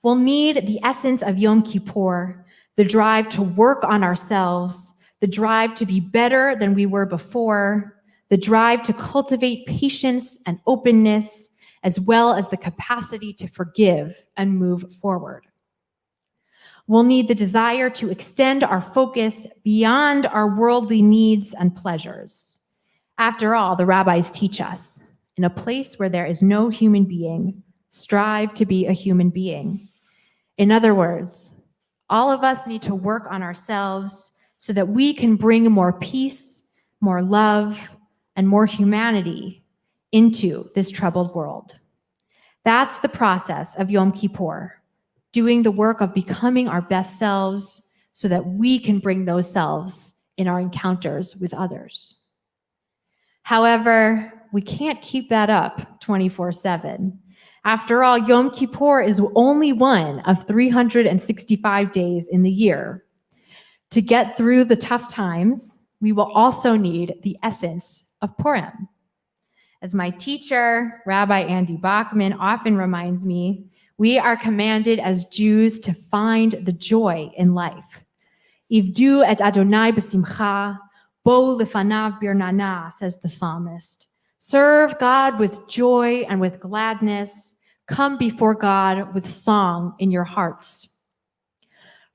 We'll need the essence of Yom Kippur, the drive to work on ourselves, the drive to be better than we were before, the drive to cultivate patience and openness, as well as the capacity to forgive and move forward. We'll need the desire to extend our focus beyond our worldly needs and pleasures. After all, the rabbis teach us, in a place where there is no human being, strive to be a human being. In other words, all of us need to work on ourselves so that we can bring more peace, more love, and more humanity into this troubled world. That's the process of Yom Kippur, doing the work of becoming our best selves so that we can bring those selves in our encounters with others. However, we can't keep that up 24/7. After all, Yom Kippur is only one of 365 days in the year. To get through the tough times, we will also need the essence of Purim. As my teacher, Rabbi Andy Bachman, often reminds me, we are commanded as Jews to find the joy in life. Ivdu et Adonai b'simcha, bo lefanav birnana, says the psalmist. Serve God with joy and with gladness. Come before God with song in your hearts.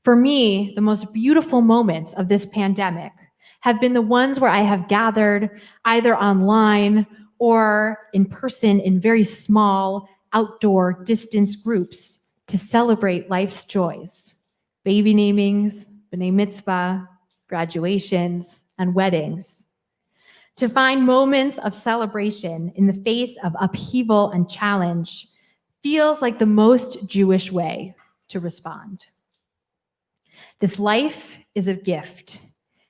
For me, the most beautiful moments of this pandemic have been the ones where I have gathered either online or in person in very small, outdoor, distance groups to celebrate life's joys, baby namings, b'nai mitzvah, graduations, and weddings. To find moments of celebration in the face of upheaval and challenge feels like the most Jewish way to respond. This life is a gift,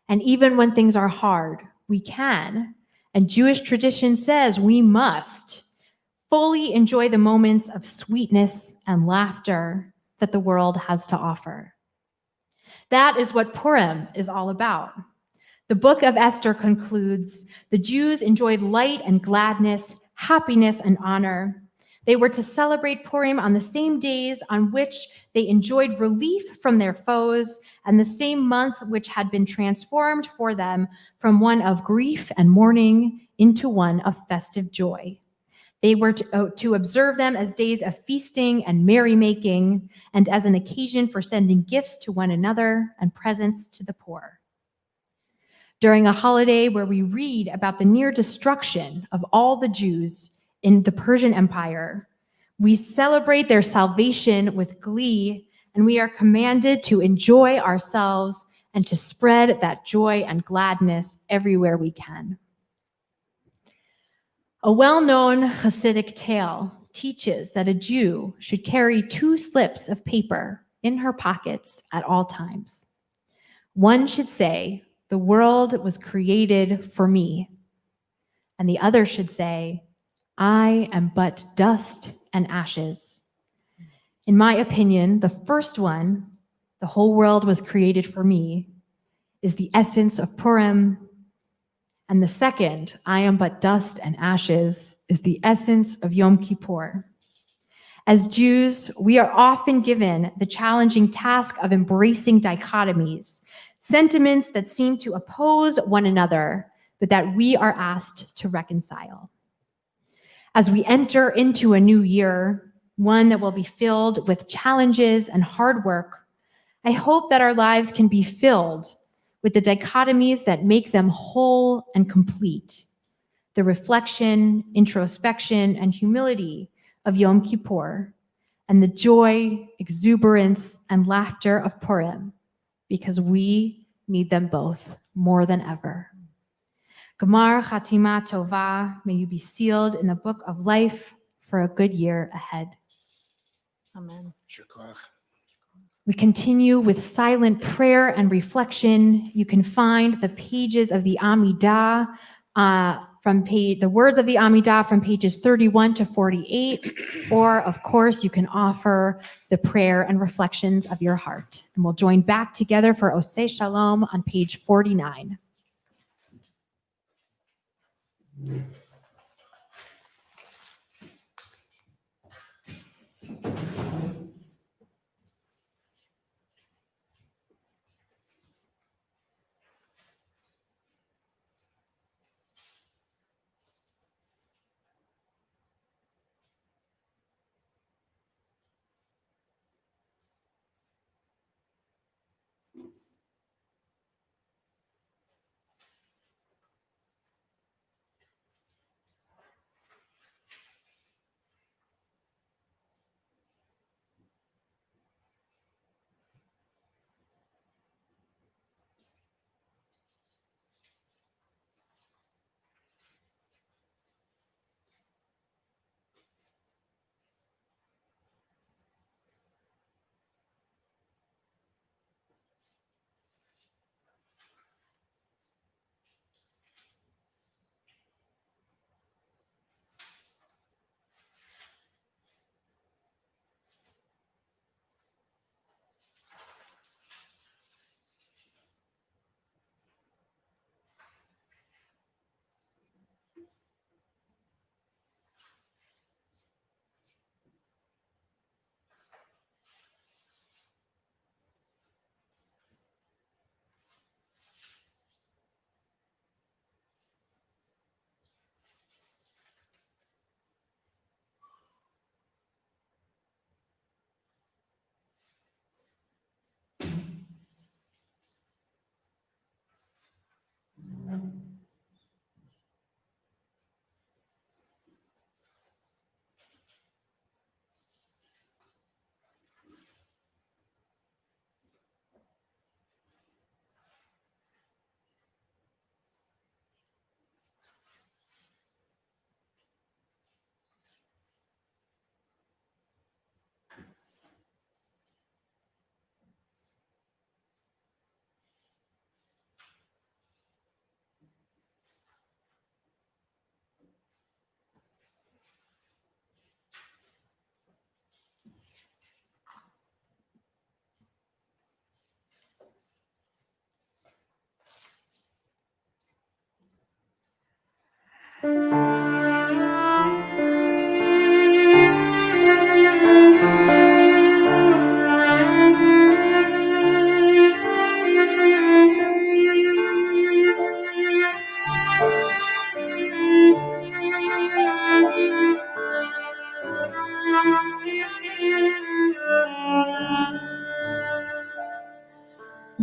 and even when things are hard, we can, and Jewish tradition says we must, fully enjoy the moments of sweetness and laughter that the world has to offer. That is what Purim is all about. The book of Esther concludes, the Jews enjoyed light and gladness, happiness and honor. They were to celebrate Purim on the same days on which they enjoyed relief from their foes, and the same month which had been transformed for them from one of grief and mourning into one of festive joy. They were to observe them as days of feasting and merrymaking, and as an occasion for sending gifts to one another and presents to the poor. During a holiday where we read about the near destruction of all the Jews in the Persian Empire, we celebrate their salvation with glee, and we are commanded to enjoy ourselves and to spread that joy and gladness everywhere we can. A well-known Hasidic tale teaches that a Jew should carry 2 slips of paper in her pockets at all times. One should say, "The world was created for me," and the other should say, "I am but dust and ashes." In my opinion, the first one, "The whole world was created for me," is the essence of Purim. And the second, "I am but dust and ashes," is the essence of Yom Kippur. As Jews, we are often given the challenging task of embracing dichotomies, sentiments that seem to oppose one another, but that we are asked to reconcile. As we enter into a new year, one that will be filled with challenges and hard work, I hope that our lives can be filled with the dichotomies that make them whole and complete. The reflection, introspection, and humility of Yom Kippur, and the joy, exuberance, and laughter of Purim, because we need them both more than ever. Gamar Chatima Tova, may you be sealed in the book of life for a good year ahead. Amen. We continue with silent prayer and reflection. You can find the pages of the Amidah the words of the Amidah from pages 31 to 48, or of course you can offer the prayer and reflections of your heart. And we'll join back together for Oseh Shalom on page 49.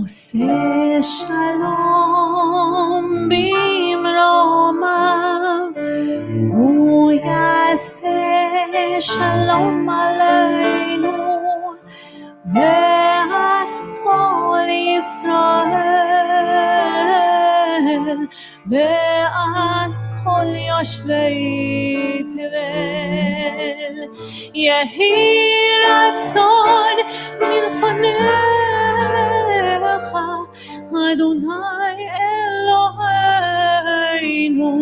עושה שלום במרומיו, הוא יעשה שלום עלינו ועל כל ישראל ועל כל יושבי תבל. יהי רצון מלפניך אדוני אלוהינו.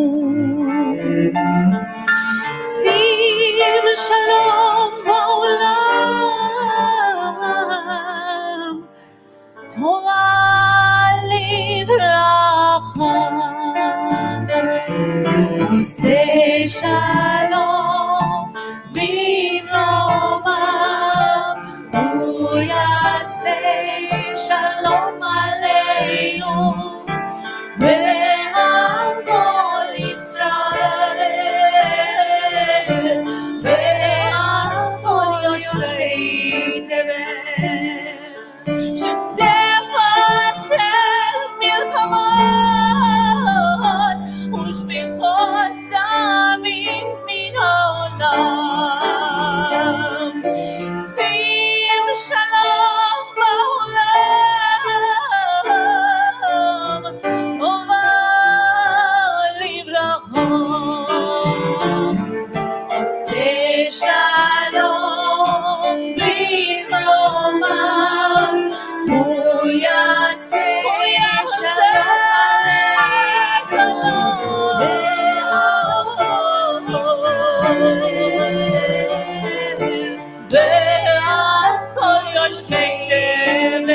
שים שלום בעולם, טובה לברכה. עושה שלום במרומיו, הוא יעשה שלום עלינו ועל כל ישראל ועל כל יושבי תבל. שתבטל מלחמות ושפיכות דמים מן העולם. שים שלום בעולם, טובה לברכה. עושה שלום במרומיו, הוא יעשה שלום עלינו ועל כל יושבי תבל.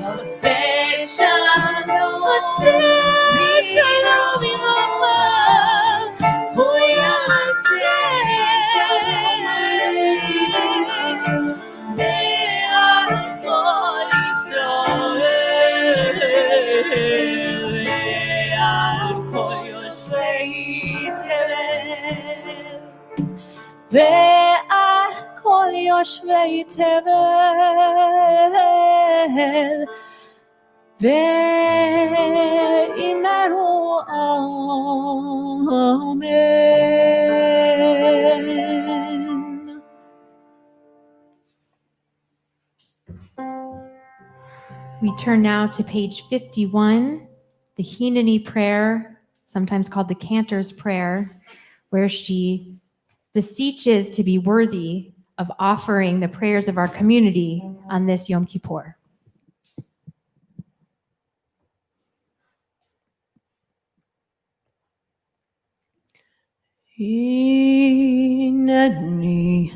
עושה שלום במרומיו, הוא יעשה שלום עלינו ועל כל יושבי תבל ואמרו אמן. We turn now to page 51, the Hineni prayer, sometimes called the Cantor's prayer, where she beseeches to be worthy of offering the prayers of our community on this Yom Kippur. הנני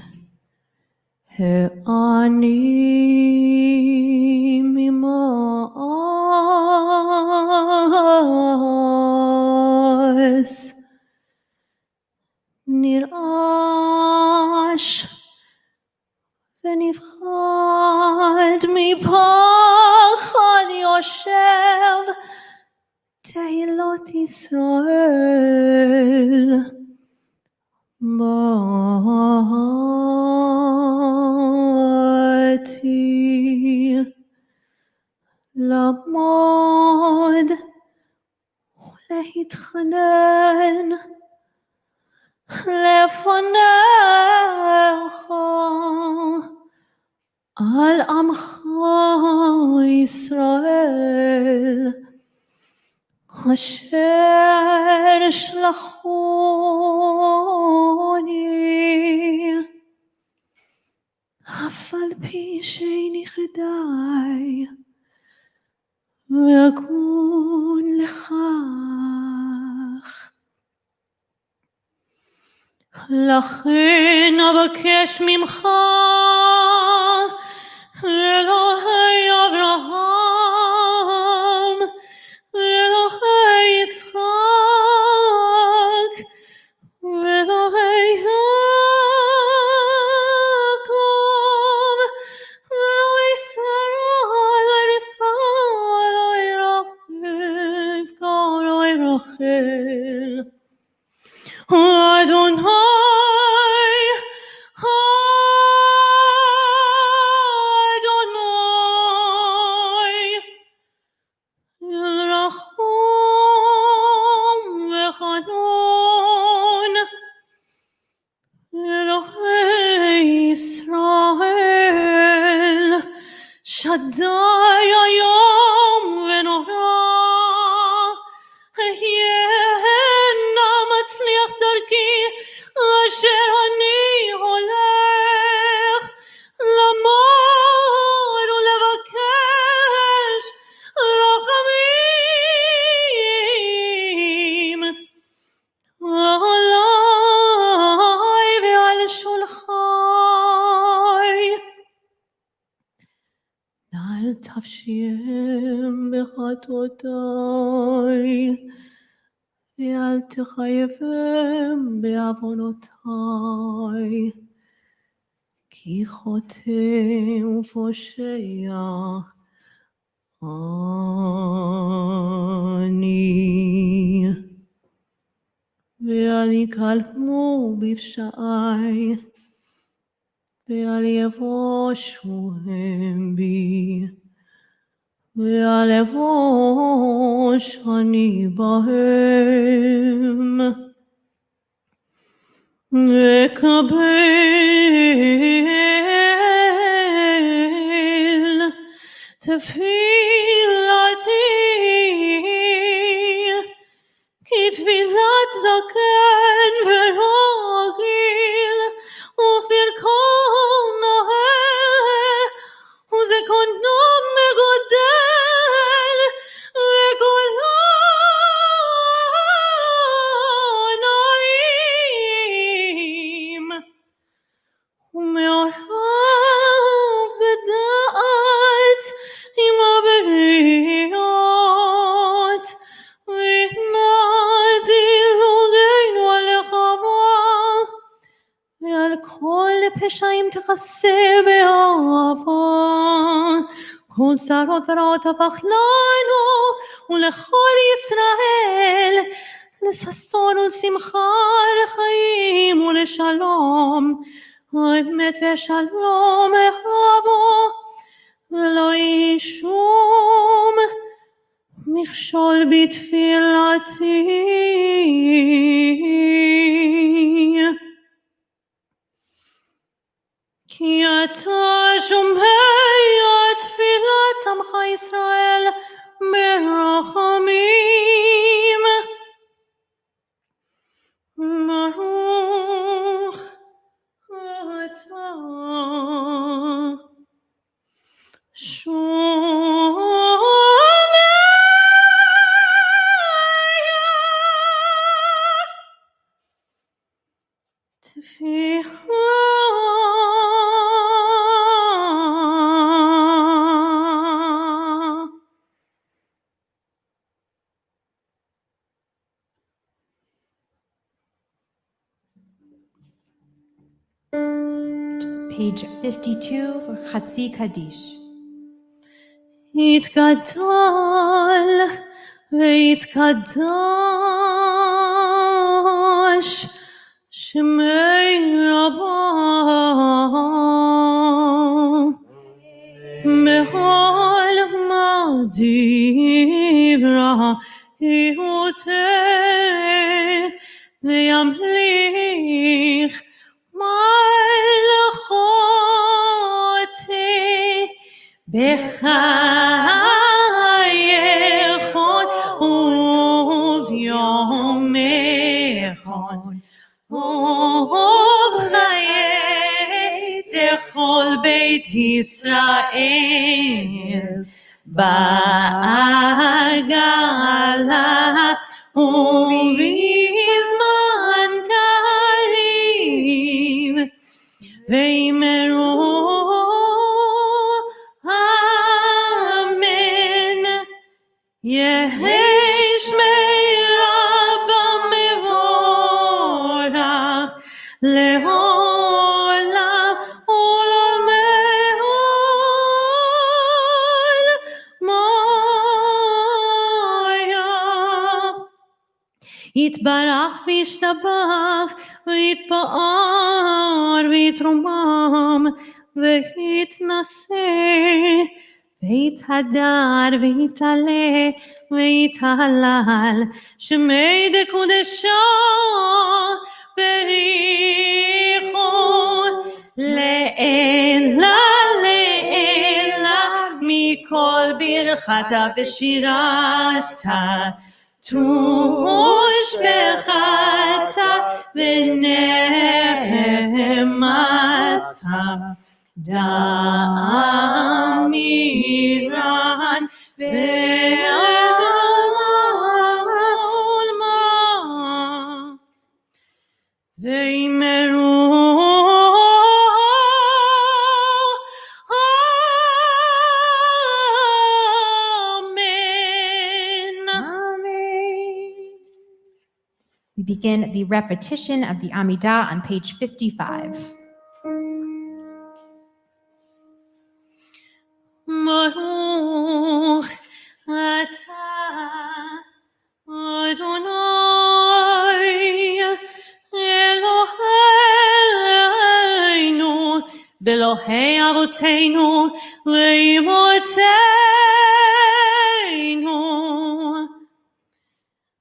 העני ממעש נרעש ונפחד מפחד יושב תהילות ישראל באתי לעמוד ולהתחנן לפניך על עמך ישראל אשר שלחוני אף על פי שאיני חדי והגון לכך. לכן אבקש ממך אלוהי אברהם אלוהי יצחק אלוהי יעקב אלוהי שרה ורבקה אלוהי רבקה אלוהי רחל אדוני שדי היום ונורא, הנה מצליח דרכי אשר אני הולך למור ולבקש רחמים עליי ועל שולחי. אל תפשיהם בחטאותי ואל תחייבם בעוונותי כי חוטא ופושע אני ואל יקלמו בפשעי ואל יבושו הם בי ואל יבוש אני בהם. אקבל תפילתי כי תפילת זקן ורגיל ופרקו נאה וזקנו מגודל וקולו נעים ומעורב בדעת עם הבריות ונדילותינו עליך ועל כל פשעים תכסה באהבה כל צרות ורעות הפך לנו ולכל ישראל לששון ולשמחה, לחיים ולשלום, האמת ושלום אהבו, ולא יהיה שום מכשול בתפילתי. כי אתה שומע תפילת עמך ישראל ברחמים. ברוך אתה Page 52 for Chatzi Kaddish. יתגדל ויתקדש שמי רבה בכל מדירה יהודי וימליך מלכותי בחייכון וביומכון ובחיי תכל בית ישראל בעגלה ובזמן קריב ואמרו יש מרבה מבורך לעולם ולעולמי. יתברך וישתבח ויתפאר ויתרומם ויתנשא ויתהדר ויתעלה ויתהלל שמי דקודשו בריחו לעילה לעילה מכל ברכתה ושירתה תושבחתה ונחמתה דאמירן בעלמה ואמרו We begin the repetition of the Amidah on page 55. Baruch atah Adonai Eloheinu v'Elohei avoteinu v'imotenu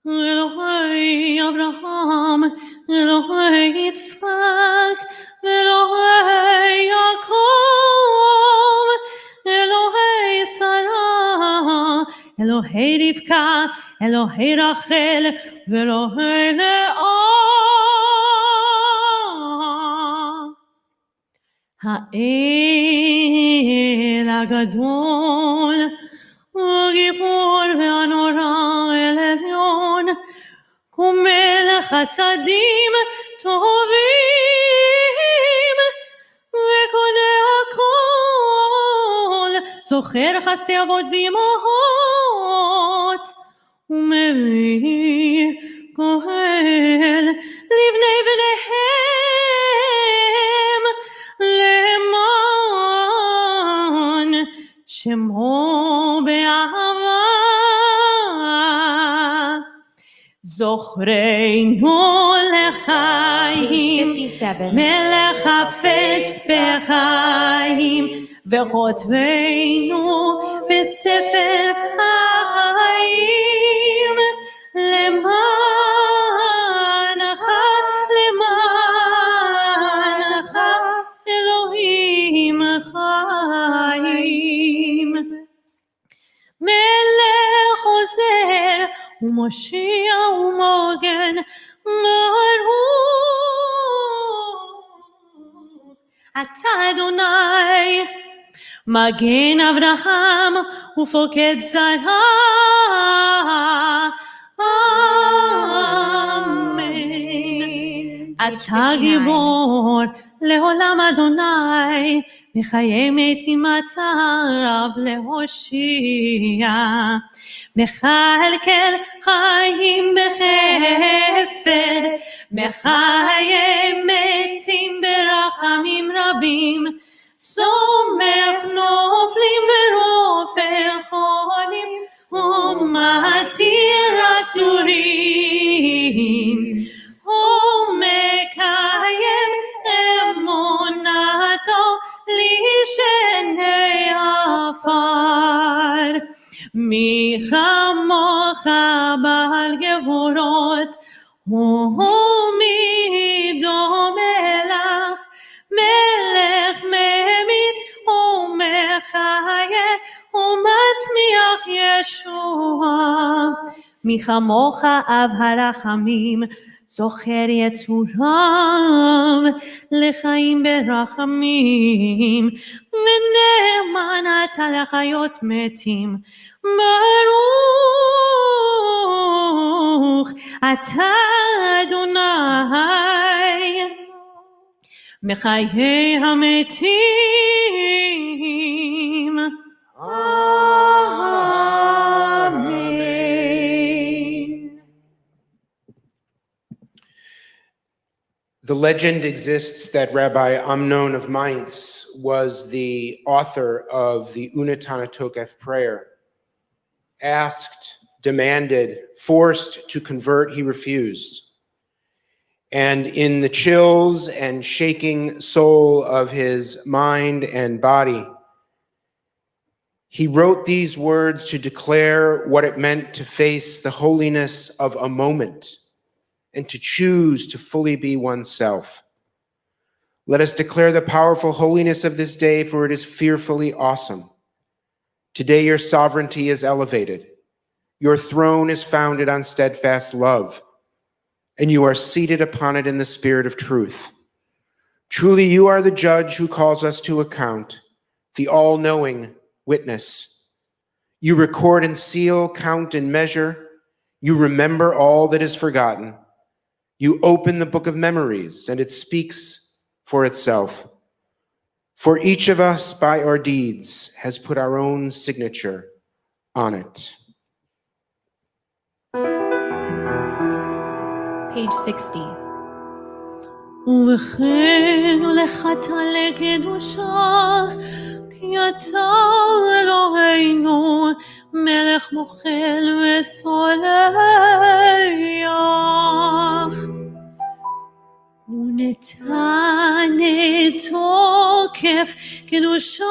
Elohei Abraham Elohei Yitzchak Elohei Yaakov Elohei Sarah, Elohei Rivka, Elohei Rachel, Elohei Leah. Ha'el HaGadol, Gibor ve'anora el Elyon, Kumelech Hatzadim Tovim, Ve'koneh HaKol, זוכר חסדי אבות ואימהות ומביא כהל לבני בניהם למען שמו באהבה זוכרנו לחיים, Page 57. מלך חפץ בחיים, וכותבנו בספר החיים, למענך, למענך, אלוהים חיים. מלך עוזר ומושיע ומוגן, ברוך אתה אדוני, מגן אברהם ופוקד שרה. אמן. אתה גיבור לעולם אדוני, בחיי מתים אתה רב להושיע. מכלכל חיים בחסד, בחיי מתים ברחמים רבים. סומך נופלים ורופא חולים, ומתיר אסורים. ומקיים אמונתו לשני עפר. מי כמוך בעל גבורות, ומי דומה לך, מלך ממית ומחיה ומצמיח ישועה. מי כמוך אב הרחמים, זוכר יצוריו לחיים ברחמים, ונאמן אתה לחיות מתים. ברוך אתה אדוני, מחיי המתים. אמן. The legend exists that Rabbi Amnon of Mainz was the author of the Unetana Tokef prayer. Asked, demanded, forced to convert, he refused. And in the chills and shaking soul of his mind and body, he wrote these words to declare what it meant to face the holiness of a moment and to choose to fully be oneself. Let us declare the powerful holiness of this day, for it is fearfully awesome. Today your sovereignty is elevated. Your throne is founded on steadfast love, and you are seated upon it in the spirit of truth. Truly you are the judge who calls us to account, the all-knowing witness. You record and seal, count and measure. You remember all that is forgotten. You open the book of memories, and it speaks for itself. For each of us, by our deeds, has put our own signature on it. Page 60. ובכן לחת לקדושה, כי אתה אלוהינו, מלך מוחל וסולח. ונתן תוקף קדושת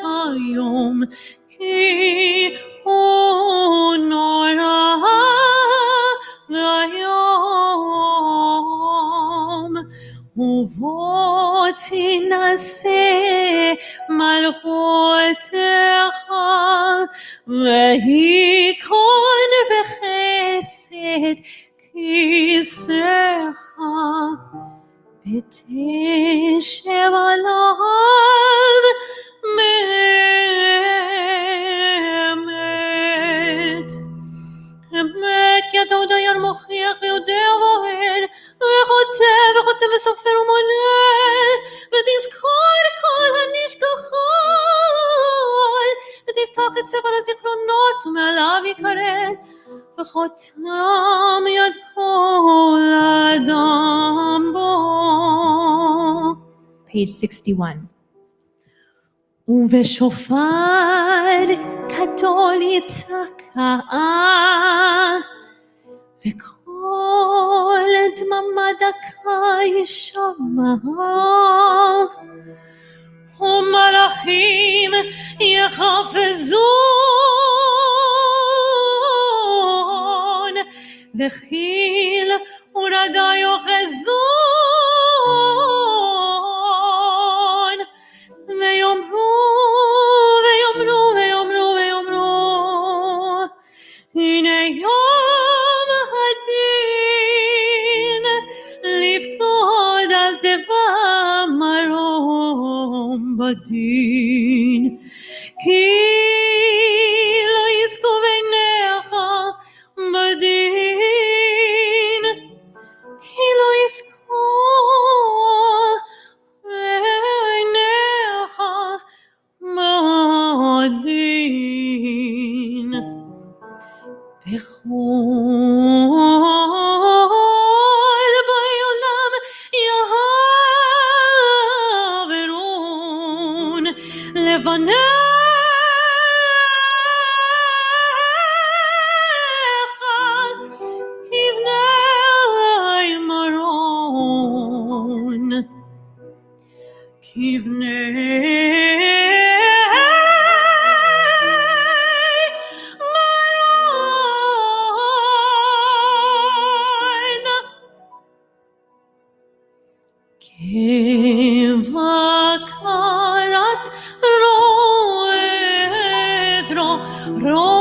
היום, כי הוא נורא והיום. ובוא תנסה מלכותך, וייכון בחסד כיסאך, ותשב עליו באמת. אמת, כי אתה עוד דיין מוכיח, יודע ובוהר, וחוטא וסופר ומונה, ותזכור כל הנשכחות, ותפתח את ספר הזיכרונות, ומעליו יקרא, וחותם יד כל אדם בו. Page 61. ובשופר גדול יתקע, וכל דממה דקה ישמע, ומלאכים יחפזון, וחיל ורדה יוחזון, ויאמרו, ויאמרו, ויאמרו, ויאמרו, הנה יום הדין, לפקוד על זבע מרום בדין, כי לא יזכו בעיניך בדין, כי לא יזכו בעיניך בדין. וכל בעולם יעברון לבניך כבני מרון, כבני כבקרת רועדרו, רועדרו,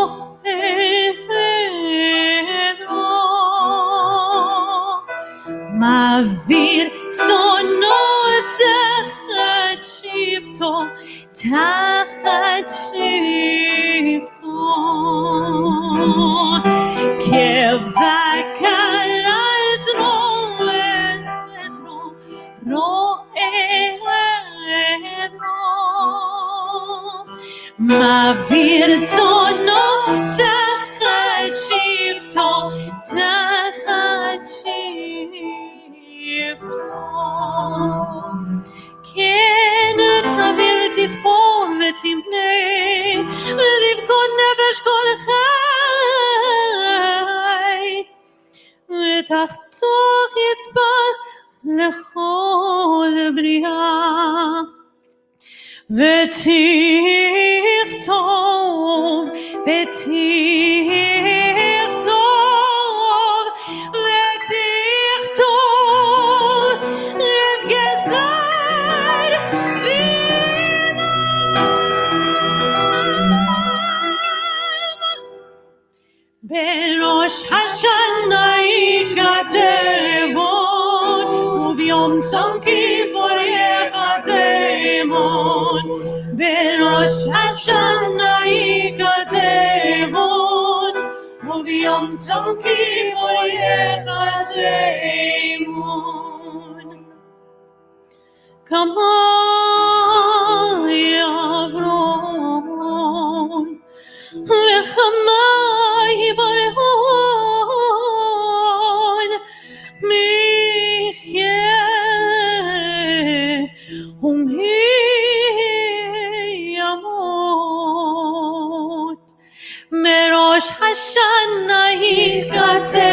מעביר צונו תחת שבטו, תחת שבטו, כבקרת רועדרו, מעביר צונו תחת שבטו, תחת שבטו, כן תעביר תספור ותמנה, ולבכות נפש כל חי, ותחתוך יצבע לכל בריאה, ותכתוב, ותכתוב, ותכתוב את גזר דינם. בראש השנה ייכתבון, וביום צום כיפור ייחתמון, בראש השנה ייכתבון, וביום צום כיפור ייחתמון. כמה יעברון וכמה יברהון, מי יחיה ומי ימות, מראש השנה ייכתבון,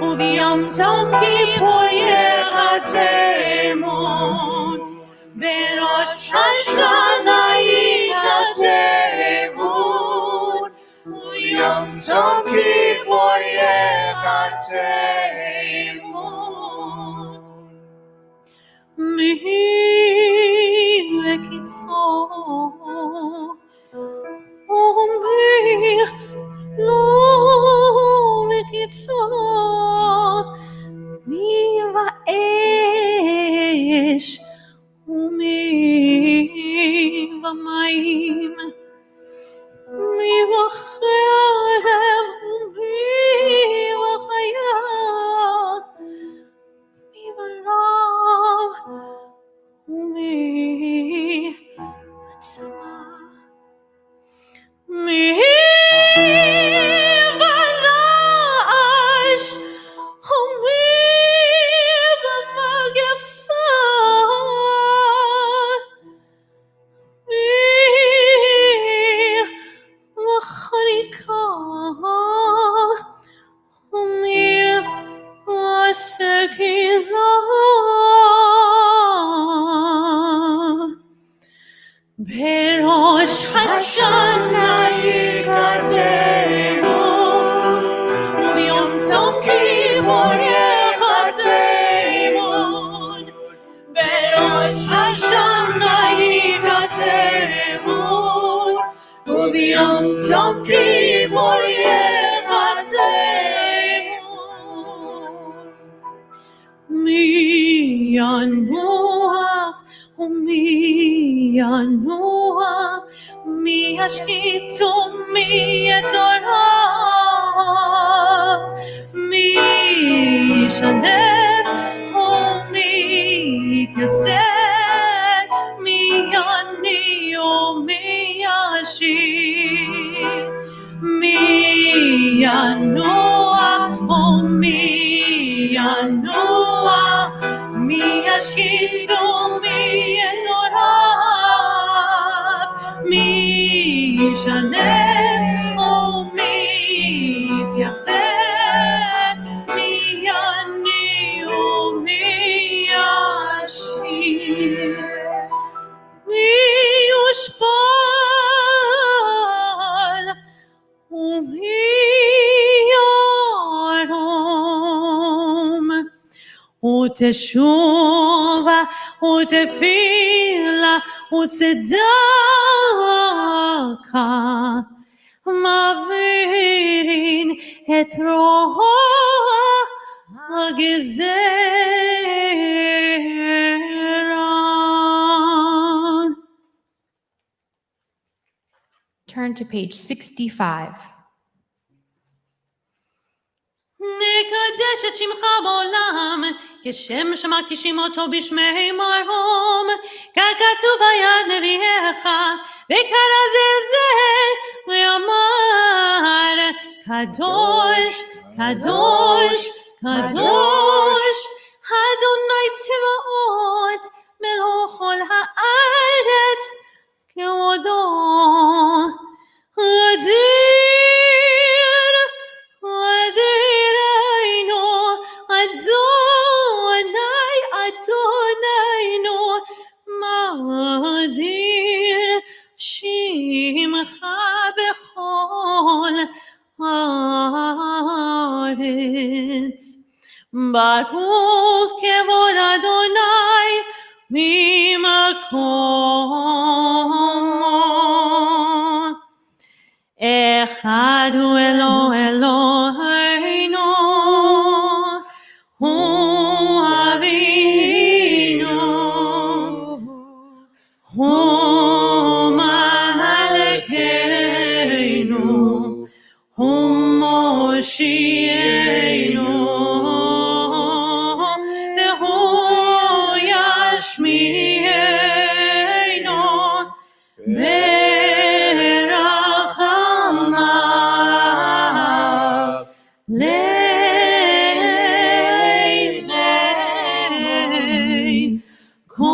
וביום צום כיפור ייחתמון, בראש השנה ייכתבון, וביום צום כיפור ייחתמון. מי לקיצו ומי לא לקיצו, מי באש ומי במים, מי בחרב ומי בחיה, מי ברב ומי בצמא, מי ברעש ומי במגפה, מי בחריקה השנה יקצרו, וביום צום כיפור יחצרו, בראש השנה יקצרו, וביום צום כיפור יחצרו. מי ינוח ומי ינוח, מי ישקיט ומי יתעורר, מי ישלב ומי יתייסד, מי יניע ומי ישיב, מי ינוח ומי ינוח, מי ישקיט ומי יתעורר, מי ישלם ומי יתייסד, מי יניע ומי ישיב, מי יושפל ומי ירום, ותשובה ותפילה וצדקה מעבירים את רוע הגזרה. Turn to page 65. נקדש את שמך בעולם, כשם שמקדישים אותו בשמי מרום, ככתוב ביד נביאך, וכרזה זה ויאמר, קדוש, קדוש, קדוש, אדוני צבאות, מלך כל הארץ, כבודו אדיר, אדירנו, אדוני, אדוננו, מאדיר שמך בכל הארץ. ברוך כבוד אדוני ממקומו. אחד הוא אלוהינו, הוא אבינו, הוא מלכנו, הוא מושיענו, והוא ישמיענו ברחמיו לעיני כל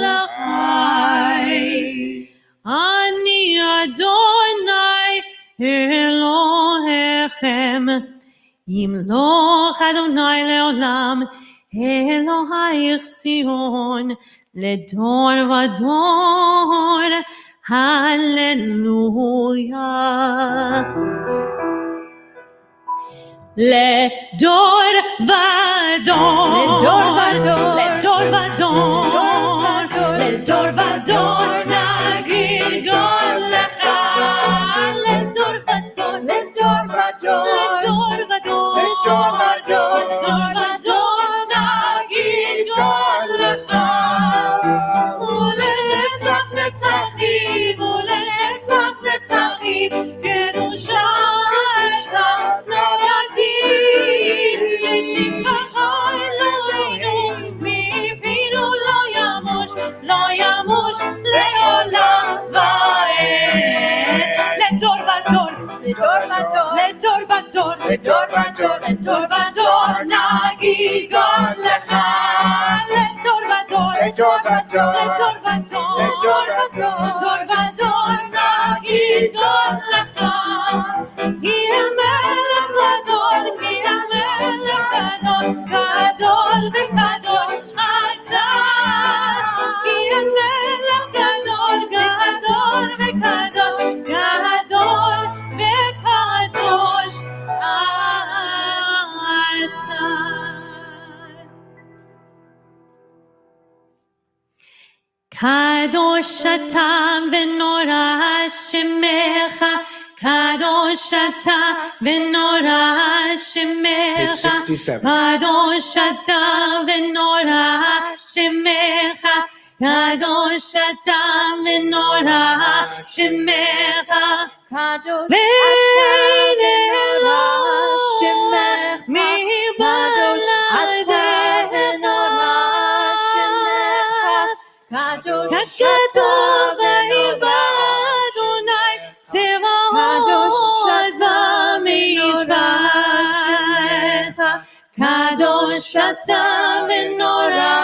החי. אני אדוני אלוהיכם, ימלוך אדוני לעולם, אלוהיך ציון לדור ודור, הללויה. לדור ודור, לדור ודור, לדור ודור, לדור ודור נגיד גול לך. לדור ודור, לדור ודור, לדור ודור, לדור ודור, לדור ודור נגיד גול לך. ולנצח נצחים, ולנצח נצחים, קדושה לך נעדים. לשבחך אלוהינו, מפינו לא ימוש, לא ימוש לעולם ועד. לדור ודור, לדור ודור, לדור ודור, לדור ודור, לדור ודור נגיד גול לך. לדור ודור, לדור ודור, לדור ודור, לדור ודור, לדור ודור נגיד גול לך. כי המלך גדול, כי המלך גדול, גדול וקדוש אתה. כי המלך גדול, קדוש אתה ונורא שמך, קדוש אתה ונורא Page שמך, 67. קדוש אתה ונורא שמך, קדוש אתה ונורא שמך, קדוש ונורא שמך, קדוש אתה ונורא שמך, קדוש אתה ונורא קדוש אתה ונורא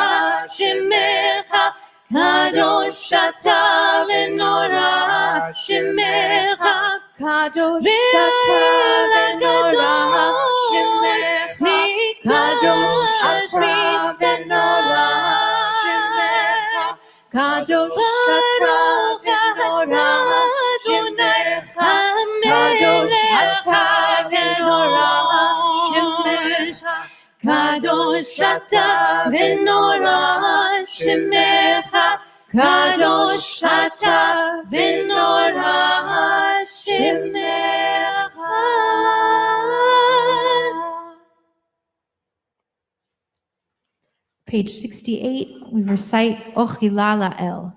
שמך, קדוש אתה ונורא שמך, קדוש אתה ונורא שמך, קדוש אתה ונורא שמך, קדוש אתה ונורא שמך, קדוש אתה ונורא שמך, קדוש אתה ונורא שמך, קדוש אתה ונורא שמך. Page 68, we recite Ochila La'el.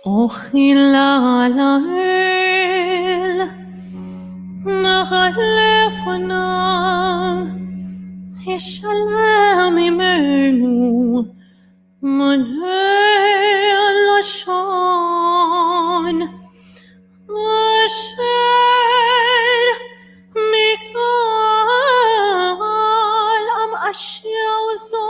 אוכילה לאל, נחת לפניו, ישלם ממנו, מודה לשון, אשר מכל עם אשר זו,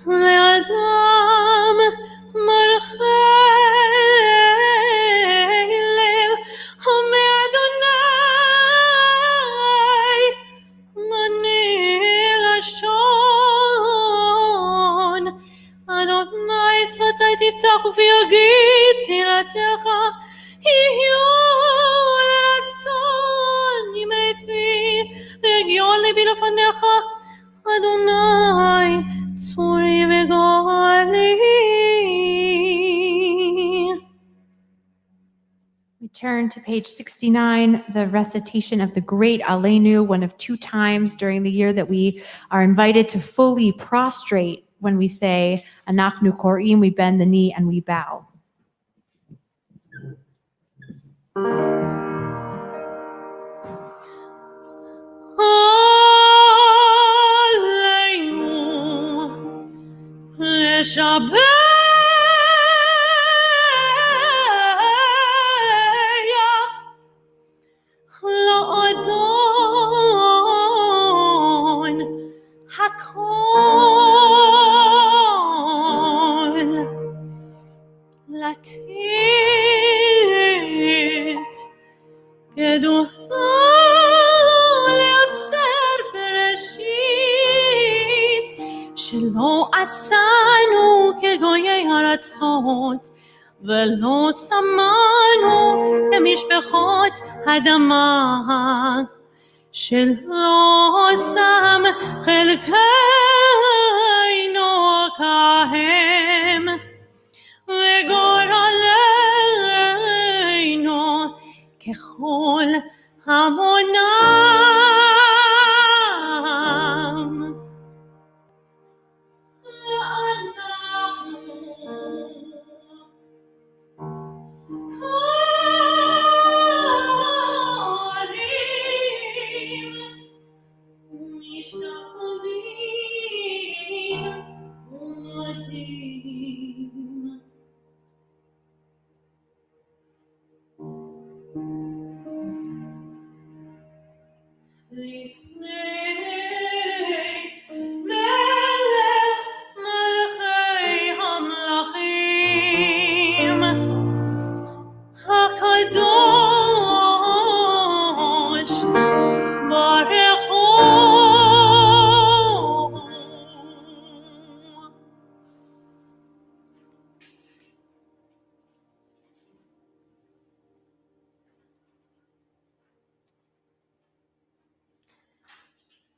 לאדם מלכי לב מאדוני מני לשון אדוני שפתי תפתח ויגיד תהילתך יהיו לרצון ימי פי ויגיעו ליבי לפניך אדוני צורי וגואלי. We turn to page 69, the recitation of the Great Aleinu, one of two times during the year that we are invited to fully prostrate when we say Anachnu Korim, we bend the knee and we bow. לשבח לאדון הכל, לתת גדולה ליוצר בראשית, שלא עשנו כגויי ארצות, ולא שמנו כמשפחות אדמה, שלא שם חלקנו כהם, וגורלנו ככל המונם.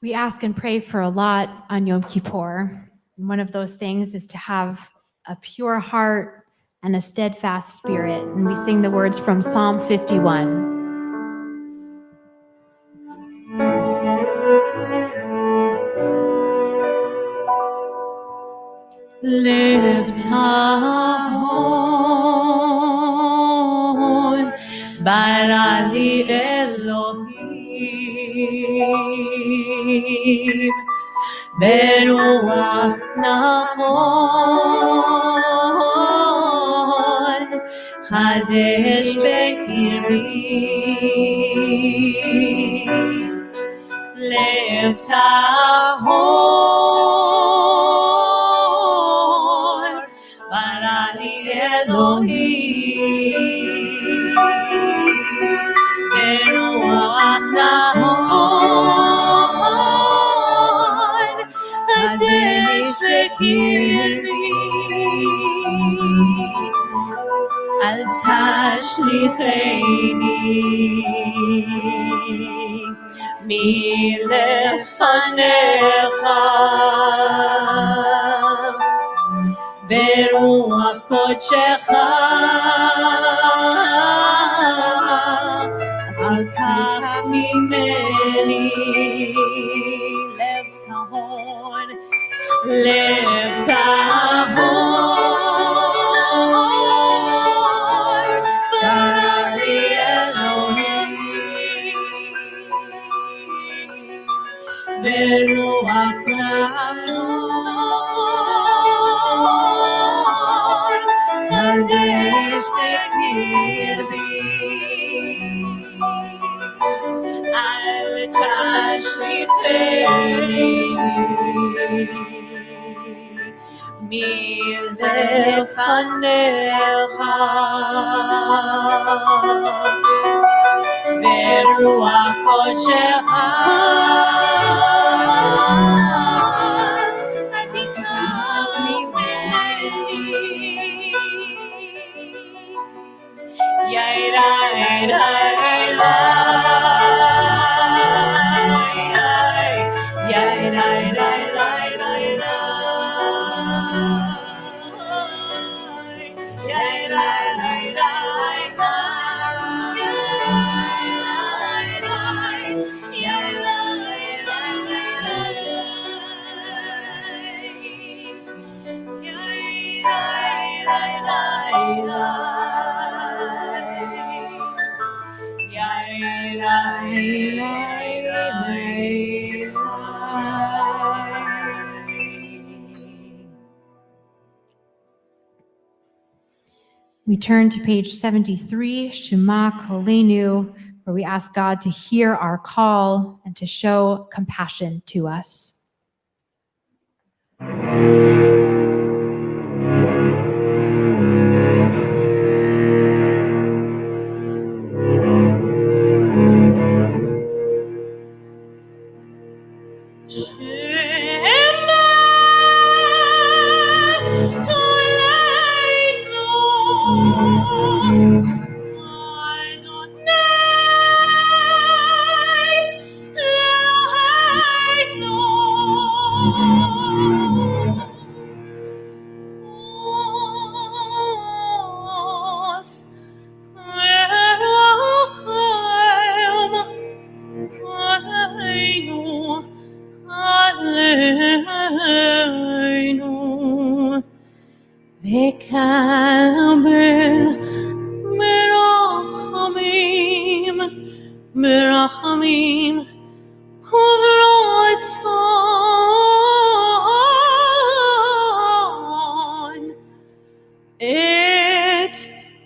We ask and pray for a lot on Yom Kippur. And one of those things is to have a pure heart and a steadfast spirit. And we sing the words from Psalm 51. Lev tahor bara li Elohim beruach nahor chadesh bekiri Lev tahor bara li Elohim beruach nahor chadesh bekiri al tashlicheni milefanecha berוח kodshecha tikach mimeni lev tahor bara li Elohim beruach nahor chadesh bekirbi al tashlicheni milefanecha berוח kodshecha tikach mimeni We turn to page 73, Shema Kolenu, where we ask God to hear our call and to show compassion to us. ברחמים וברצון את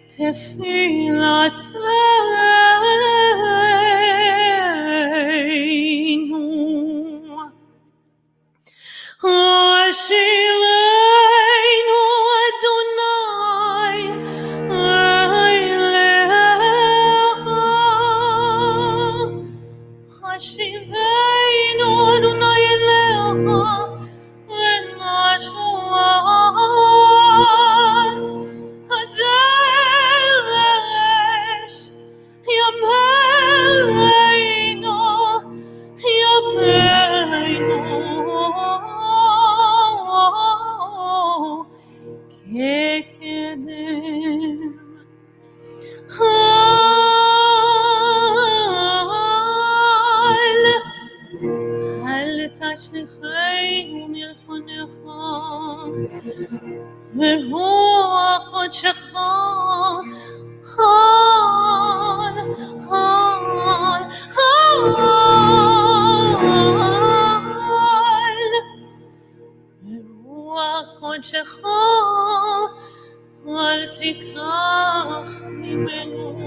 תפילתנו השיבנו אדוני אליך השיבנו אדוני אליך ונשוע הדרש אל תשליכנו מלפניך ברוח קודשך ברוח קודשך אל תיקח ממנו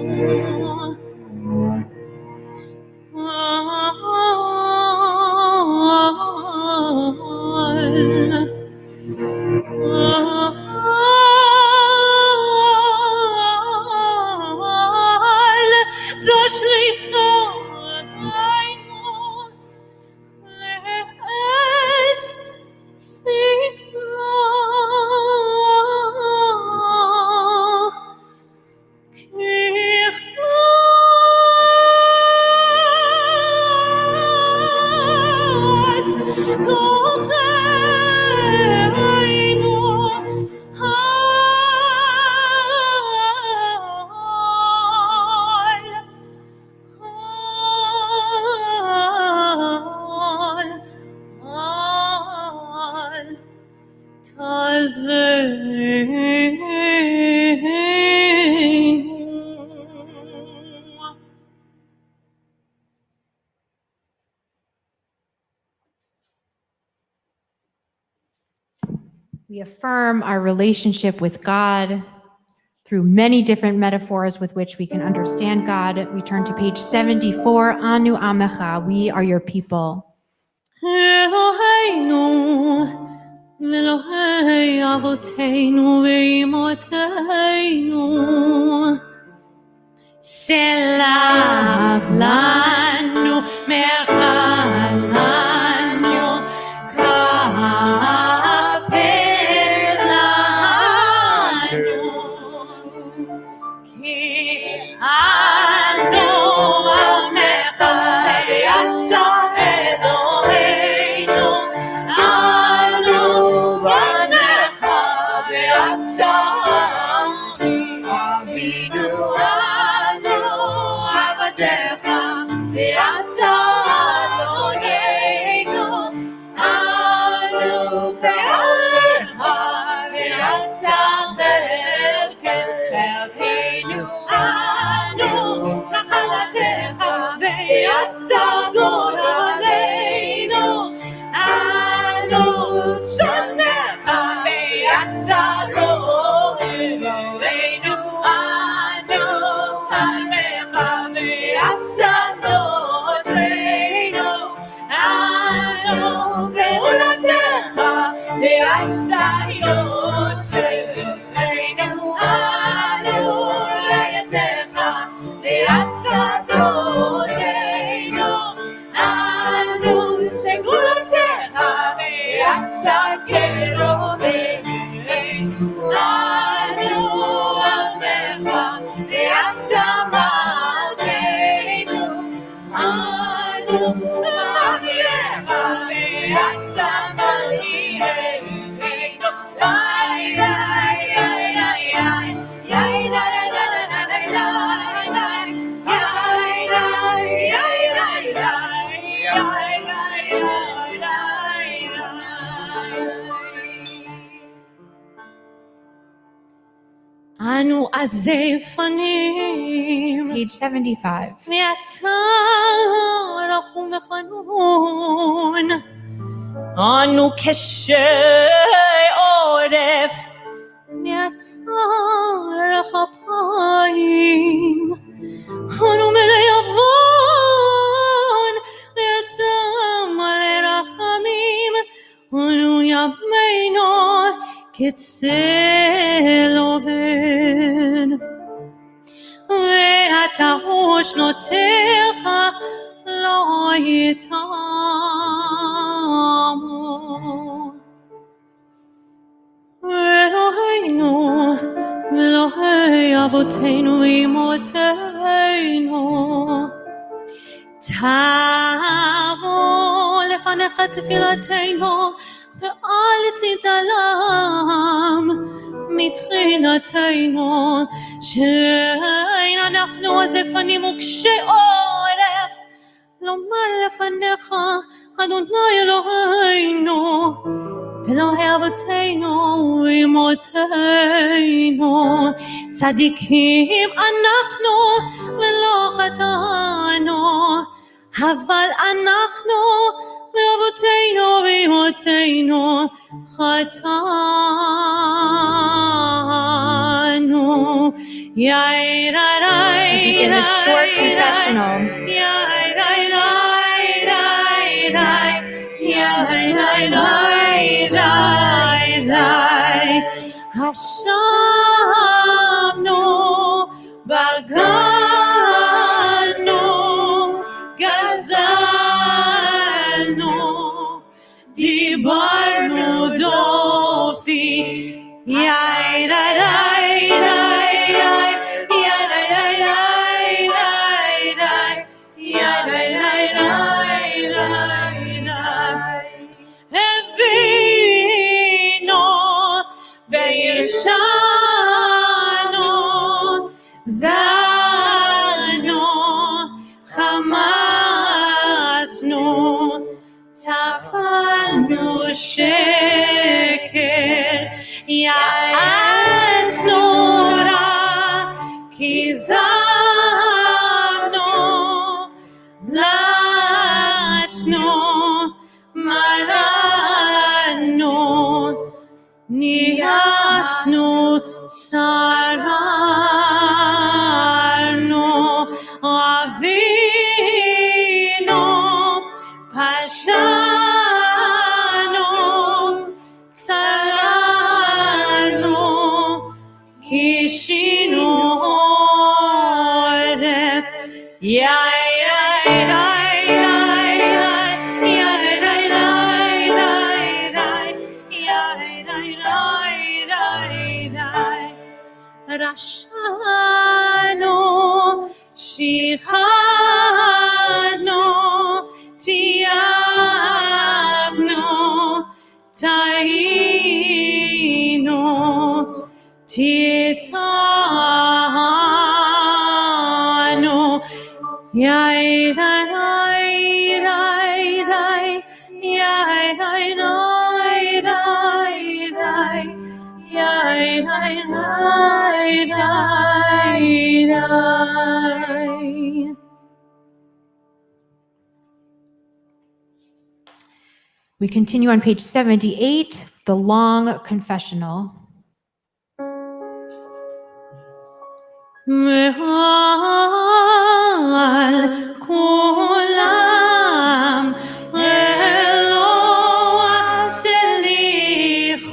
We affirm our relationship with God through many different metaphors with which we can understand God. We turn to page 74, Anu Amecha, we are your people. אלוהינו ואלוהי אבותינו ואימותינו סלח לנו מרע לנו כפר לנו כי אנו עמך ואתה אלוהינו אנו בניך ואתה אבינו אנו עבדיך ואתה אדוננו אנו פועליך ואתה חלקנו אנו נחלתך ואתה גורלנו אנו צונך ואתה רוענו אנו עמך ואתה נותרנו אנו גאולתך ואתה יוצרנו אנו ראייתך ואתה תודנו אנו סגולתך ואתה קרובנו אנו עמך ואתה מלכנו אנו מלכך ואתה מלכנו אנו עזי פנים Page 75. ואתה רחום וחנון אנו קשי עורף ואתה רחפיים אנו מלא עוון ואתה מלא רחמים אנו ימינו כצל עובד ואתה ושנותיך לא יתמו אלוהינו ואלוהי אבותינו ואימותינו תבוא לפניך תפילתנו ואל תתעלם מתחינתנו, שאין אנחנו עזפנים וקשי עורף, לומר לפניך, אדוני אלוהינו, ואלוהי אבותינו ואמותינו, צדיקים אנחנו ולא חטאנו, אבל אנחנו ואבותינו ואמותינו חטאנו. We begin a short confessional. אשמנו, בגדנו, גזלנו, דיברנו דופי, הבינו וישנו, זנו, חמסנו, טפלנו שקר, יעצנו רע, כיזבנו, בלצנו, מרדנו, ניאצנו, שררנו, אבינו, פשענו, צררנו, קישינו עורף, רשענו, שיחדנו, תייבנו, טעינו, תיתנו, We continue on page 78, the long confessional. מעל כולם אלוה סליחות,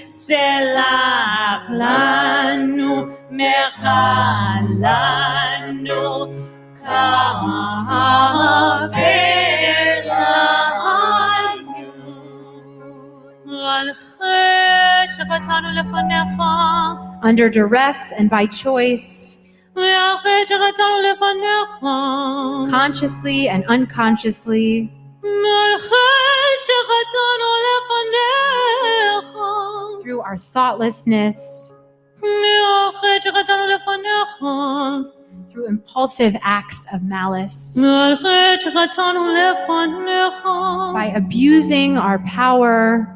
סלח לנו, מחל לנו, כבד לנו, על חטא שחטאנו לפניך, Under duress and by choice, consciously and unconsciously, through our thoughtlessness, through impulsive acts of malice, by abusing our power,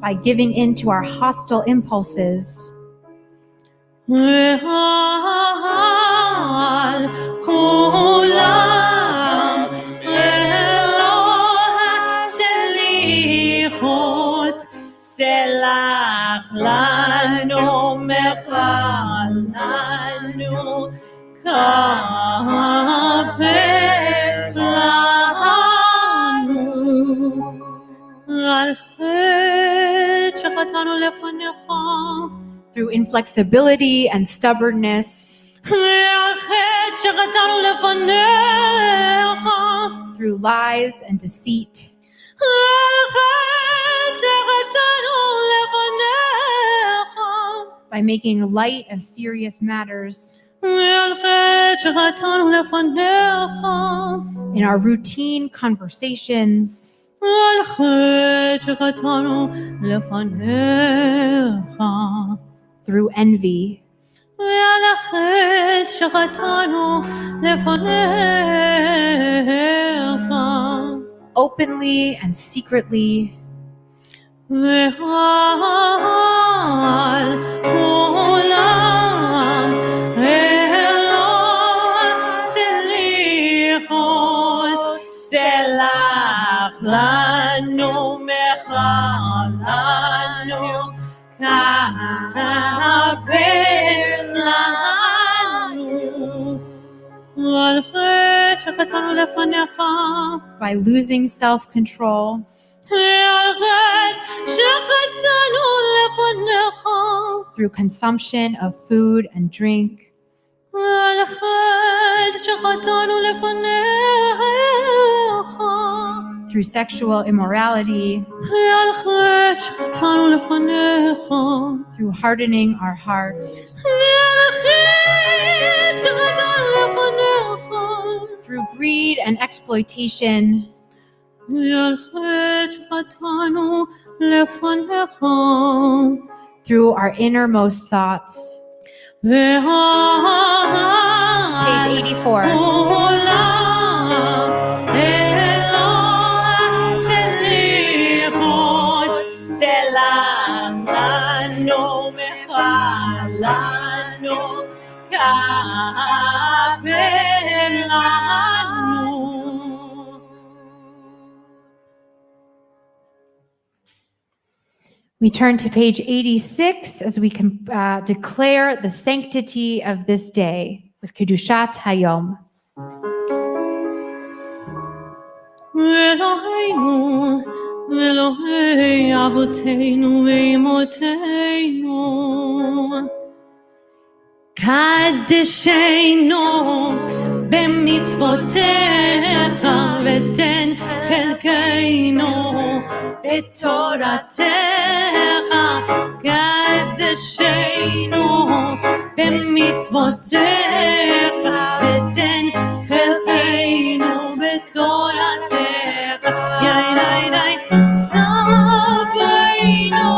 by giving in to our hostile impulses, סלח לנו, מחל לנו, כבד לנו, על חטא שחטאנו לפניך, through inflexibility and stubbornness, על חטא שחטאנו לפניך, through lies and deceit, by making light of serious matters, ועל חטא שחטאנו לפניך, in our routine conversations, ועל חטא שחטאנו לפניך, through envy, ועל החטא שחטאנו לפניך, openly and secretly, ועל כולם אלוה סליחות, סלח לנו, מחל לנו, כפר לנו, ועל חטא שחטאנו לפניך, by losing self-control, ועל חטא שחטאנו לפניך, through consumption of food and drink, ועל חטא שחטאנו לפניך, through sexual immorality, ועל חטא שחטאנו לפניך, through hardening our hearts, ועל חטא שחטאנו לפניך, through greed and exploitation, ועל חטא שחטאנו לפניך, through our innermost thoughts. Page 84. We turn to page 86 as we can declare the sanctity of this day with Kedushat Hayom. אלוהינו, אלוהי אבותינו ואמותינו, קדשנו במצוותיך ותן חלקנו בתורתך, קדשנו במצוותיך ותן חלקנו בתורתך, יאי סבנו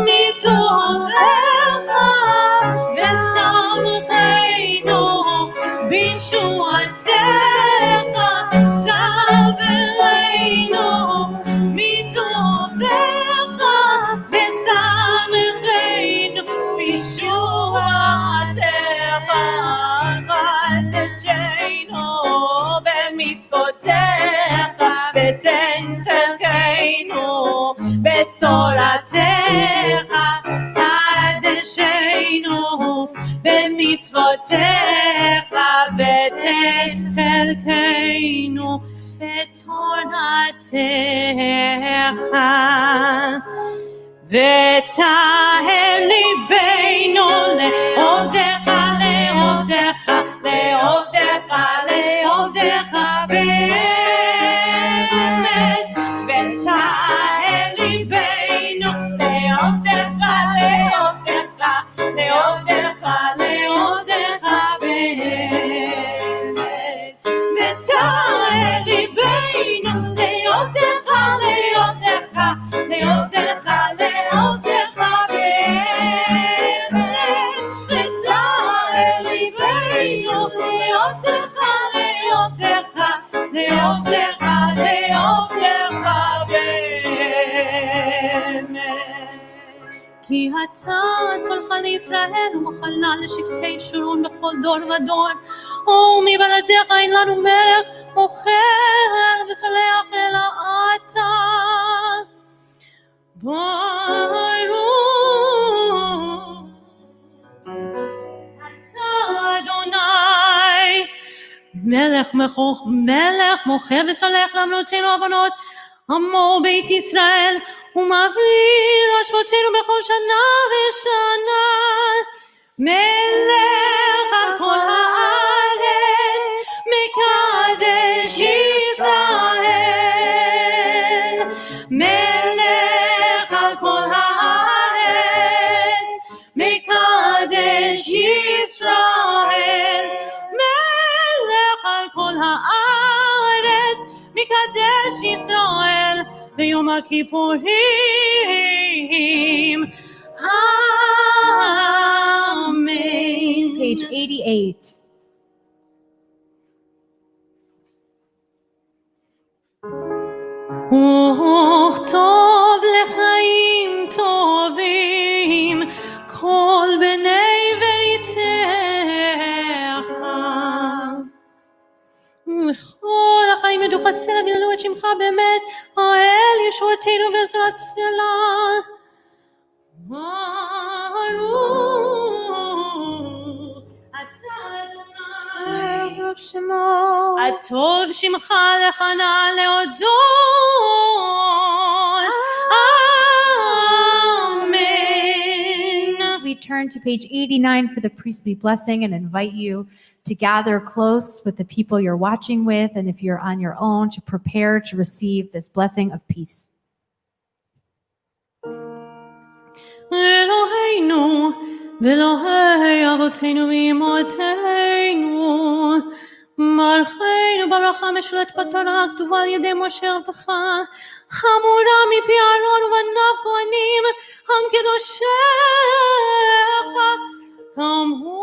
מטובך ושמחנו בישועתך, סבנו מטובך ושמחנו בישועתך, קדשנו במצוותיך ותן חלקנו בתורתך, קדשנו במצוותיך ותן חלקנו בתורתך, ותהל ליבנו לעובדך, לעובדך, לעובדך, לעובדך באמת, ותהל ליבנו לעובדך, לעובדך, לעובדך, לעובדך באמת, ותהל ליבנו לעובדך, לעובדך, לעובדך, לעובדך באמת, ותהל ליבנו לעובדך, לעובדך, לעובדך, לעובדך באמת. כי אתה צולך לישראל ומחלה לשבטי שורון בכל דור ודור, ומבלעדיך אין לנו מלך מוכר וסולח אלא אתה. ברוך אתה אדוני מלך מוכר וסולח למנותינו עוונות עמו בית ישראל, ומעביר השבותינו בכל שנה ושנה, מלך על כל הארץ, מקדש ישראל, מלך על כל הארץ, מקדש ישראל. יום הכיפורים. Amen. Page 88. וכתוב לחיים טובים כל בני בריתך. וכל החיים ידעו חסר וגילו את שמך באמת, האל ישועתנו ועזרת סלע. ברוך אתה אדוני, הטוב שמך לחנה להודות. Amen. We turn to page 89 for the priestly blessing and invite you to gather close with the people you're watching with, and if you're on your own, to prepare to receive this blessing of peace. אלוהינו ואלוהי אבותינו ואמותינו, ברכנו ברכה משולת בתורה הכתובה על ידי משה רבך, אמורה מפי אהרון ובניו כהנים המקדושיך כמהון.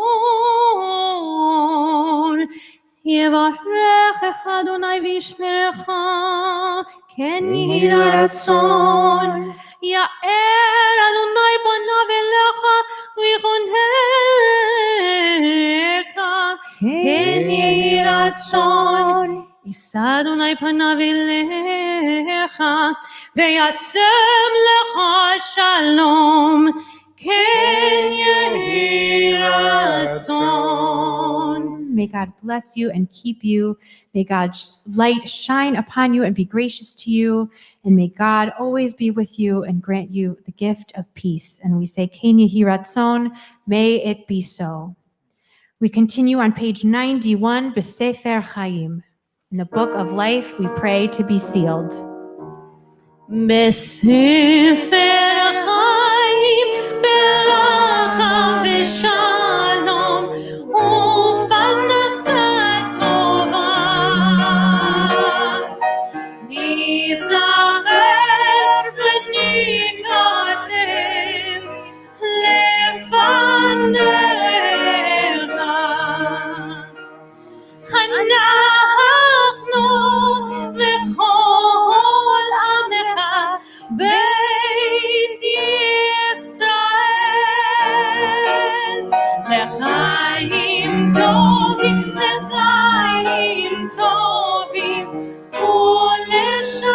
יברכך אדוני וישמרך, כן יהי רצון. יאר אדוני פניו אליך ויחונך, כן יהי רצון. יישא אדוני פניו אליך וישם לך שלום, כן יהי רצון. May God bless you and keep you. May God's light shine upon you and be gracious to you. And may God always be with you and grant you the gift of peace. And we say, Ken yehi ratzon, may it be so. We continue on page 91, B'Sefer Chaim. In the book of life, we pray to be sealed. בספר חיים ברכה ושלום ופרנסה טובה, ניזכר ונקראתם לפניך. חנכנו וכל עמך בית ישראל, לחיים טובים, לחיים טובים ולשלום.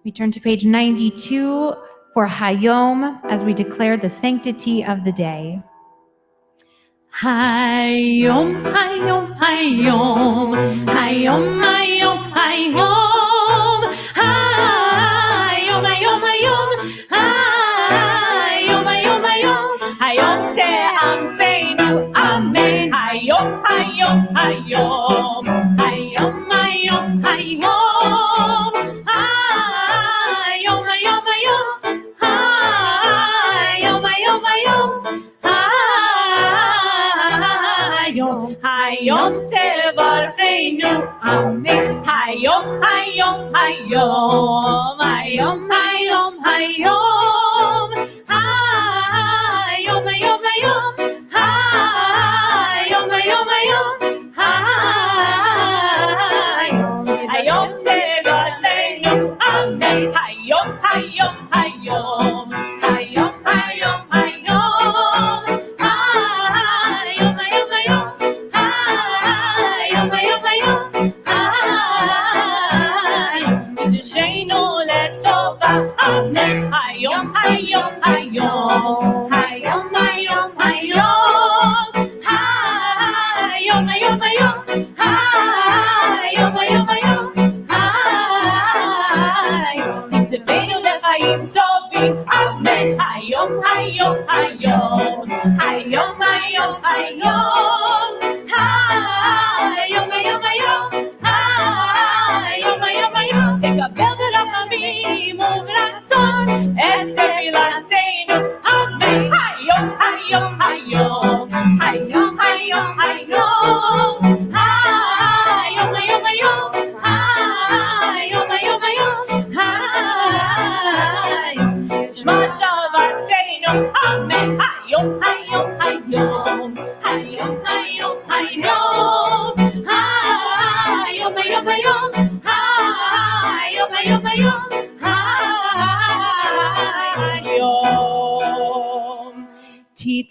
We turn to page 92 for Hayom as we declare the sanctity of the day. היום, היום, היום, היום, היום, היום, היום, היום, היום, היום, היום, היום, היום תאמצנו, אמן, היום, היום, היום, היום, היום, היום, היום, היום, היום, היום, היום, היום תברכנו, אמן, היום, היום, היום, היום, היום, היום, היום, היום, היום, היום, היום, היום, היום תגדלנו, אמן, היום, היום, היום, היום, היום, היום, קדשנו לטובה, אמן, היום,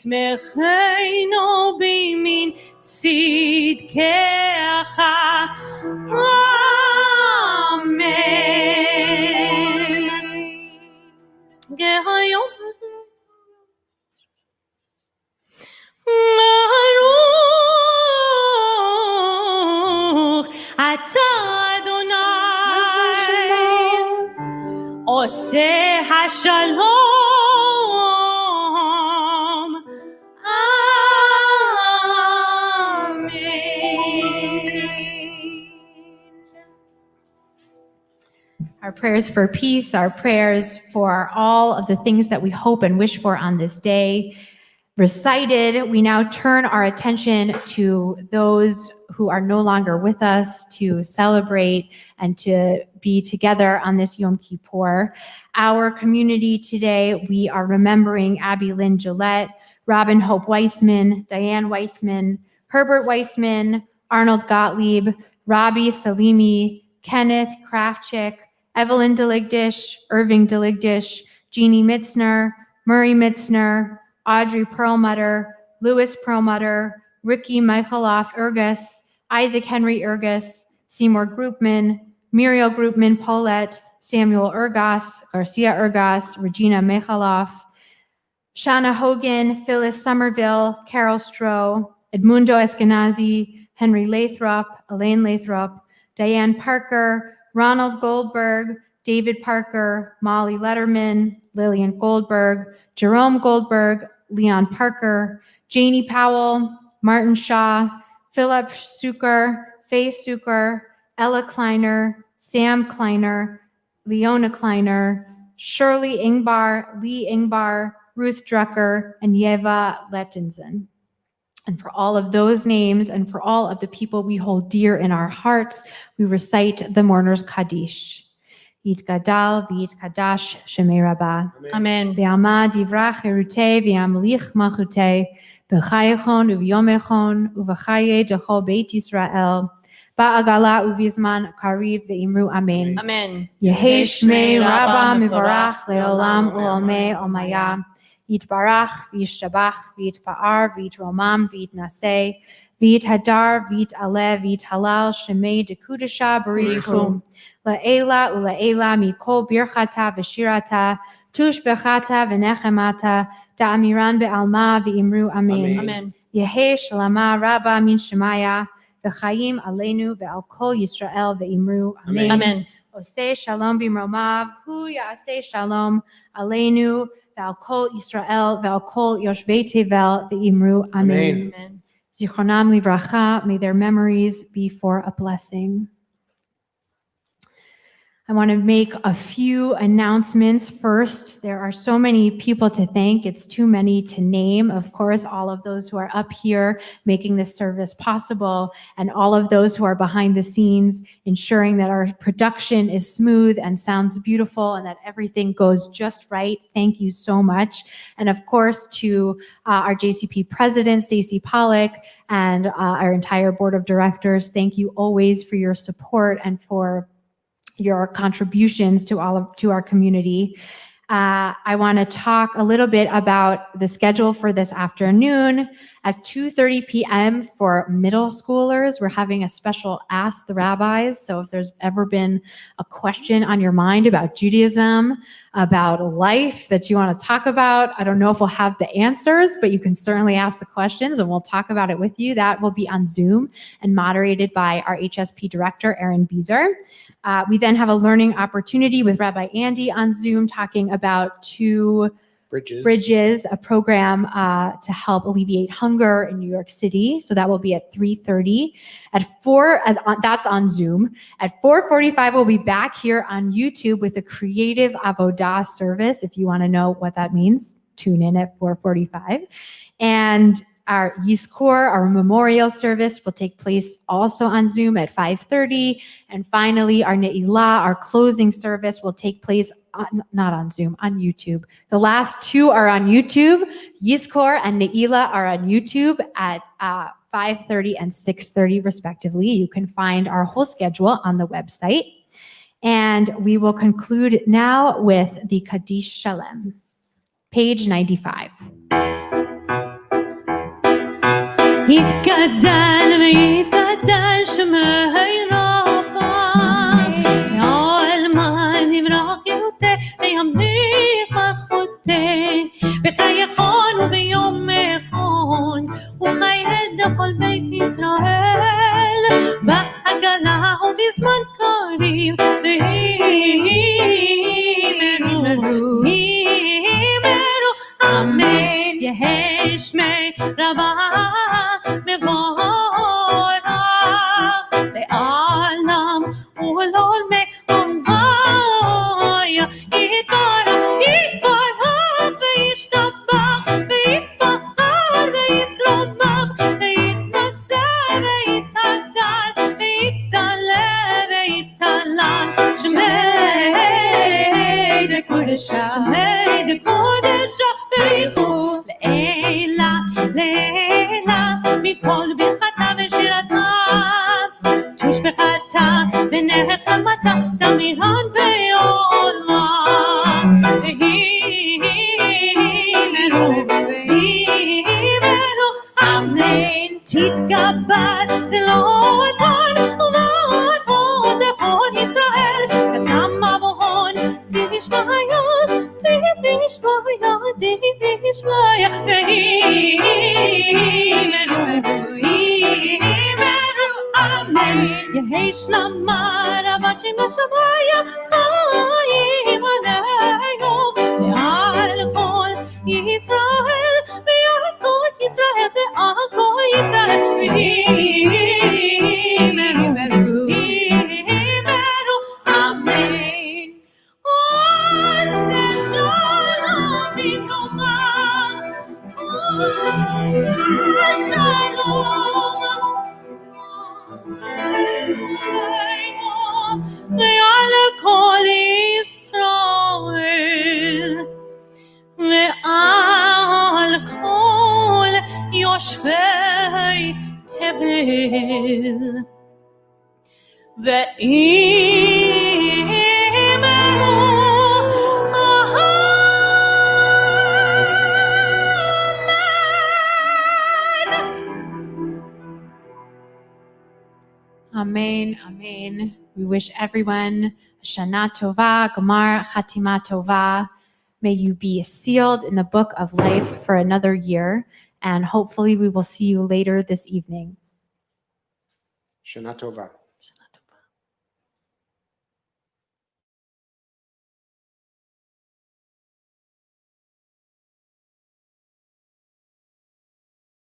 ותמכנו בימין צדקך. אמן. כהיום הזה ברוך אתה אדוני עושה השלום. Our prayers for peace, our prayers for all of the things that we hope and wish for on this day recited, we now turn our attention to those who are no longer with us to celebrate and to be together on this Yom Kippur. Our community today, we are remembering Abby Lynn Gillette, Robin Hope Weissman, Diane Weissman, Herbert Weissman, Arnold Gottlieb, Robbie Salimi, Kenneth Krafchick, Evelyn Deligdish, Irving Deligdish, Jeannie Mitzner, Murray Mitzner, Audrey Perlmutter, Louis Perlmutter, Ricky Michaloff Ergus, Isaac Henry Ergus, Seymour Groupman, Muriel Groupman Paulette, Samuel Ergas, Garcia Ergas, Regina Michaloff, Shauna Hogan, Phyllis Somerville, Carol Stroh, Edmundo Eskenazi, Henry Lathrop, Elaine Lathrop, Diane Parker, Ronald Goldberg, David Parker, Molly Letterman, Lillian Goldberg, Jerome Goldberg, Leon Parker, Janie Powell, Martin Shaw, Philip Suker, Faye Suker, Ella Kleiner, Sam Kleiner, Leona Kleiner, Shirley Ingbar, Lee Ingbar, Ruth Drucker, and Yeva Lettinson. And for all of those names and for all of the people we hold dear in our hearts, we recite the mourner's Kaddish. Yitgadal v'yitkadash Shemei Rabbah. Amen. Ve'amad divrach erutei ve'amlich malchutei b'chayechon u'v'yomechon u'v'chaye dechol Beit Yisrael ba'agala u'vizman kariv ve'imru Amen. Amen. Yehei Shmei Rabbah mivarach le'olam u'olmei olmaya. Yitbarach v'yishtabach v'yitpa'ar v'yitromam v'yitnaseh v'yithadar v'yit'aleh v'yithalal Shemei dekudesha barichum la'ela u'la'ela mikol birchata v'shirata tushbechata v'nechemata da'amiran be'alma v'imru Amen. Amen. Yehei shalama rabba min shemaya v'chayim aleinu ve'al kol Yisrael ve'imru Amen. Amen. Oseh shalom b'mromav hu ya'aseh shalom aleinu ve'al kol Yisrael ve'al kol yoshvei tevel ve'imru Amen. Amen. Zichronam livracha, may their memories be for a blessing. I want to make a few announcements first. There are so many people to thank. It's too many to name. Of course, all of those who are up here making this service possible, and all of those who are behind the scenes ensuring that our production is smooth and sounds beautiful and that everything goes just right. Thank you so much. And of course, to our JCP president, Stacy Pollock, and our entire board of directors, thank you always for your support and for your contributions to our community. I want to talk a little bit about the schedule for this afternoon. At 2:30 p.m. for middle schoolers, we're having a special Ask the Rabbis. So if there's ever been a question on your mind about Judaism, about life that you want to talk about, I don't know if we'll have the answers, but you can certainly ask the questions and we'll talk about it with you. That will be on Zoom and moderated by our HSP director, Erin Beezer. We then have a learning opportunity with Rabbi Andy on Zoom talking about Two Bridges, a program to help alleviate hunger in New York City. So that will be at 3:30. That's on Zoom. At 4:45, we'll be back here on YouTube with a creative avodah service. If you want to know what that means, tune in at 4:45. And our Yizkor, our memorial service, will take place also on Zoom at 5:30. And finally, our Ne'ilah, our closing service, will take place not on Zoom, on YouTube. The last two are on YouTube. Yizkor and Ne'ilah are on YouTube at 5:30 and 6:30 respectively. You can find our whole schedule on the website. And we will conclude now with the Kaddish Shalem, page 95. יתגדל ויתגדל שמי רבה, העלמן יברח יותה וימליך מלכותי, בחייכון וביום מכון ובחיי כל בית ישראל, בעגלה ובזמן קריב והימרו אמן. יהי שמי רבה מבורך לעולם ולעולמי עולמי, יתברך וישתבח ויתפאר ויתרומם ויתנשא ויתהדר ויתעלה ויתהלל, שמי דקודשה שמי דקודשה בריחו לעילה לעילה מכל ברכתה ושירתה, תושבחתה ונחמתה תמירן בעולם, והימרו אמן. תתגבר צלותון ומותון לכל ישראל, קדם מבוהון תשמעיה תשמעיה תשמעיה, והימרו אמן. יהי שלמה רבת שבשמיה חיים עלינו ועל כל ישראל ועל כל ישראל ועל כל ישראל, והימרו אמן. עושה שלום במקומם, שלום ועל כל ישראל ועל כל יושבי תבל, Amen, amen. We wish everyone Shana Tova, Gamar Chatima Tova. May you be sealed in the book of life for another year, and hopefully we will see you later this evening. Shana Tova.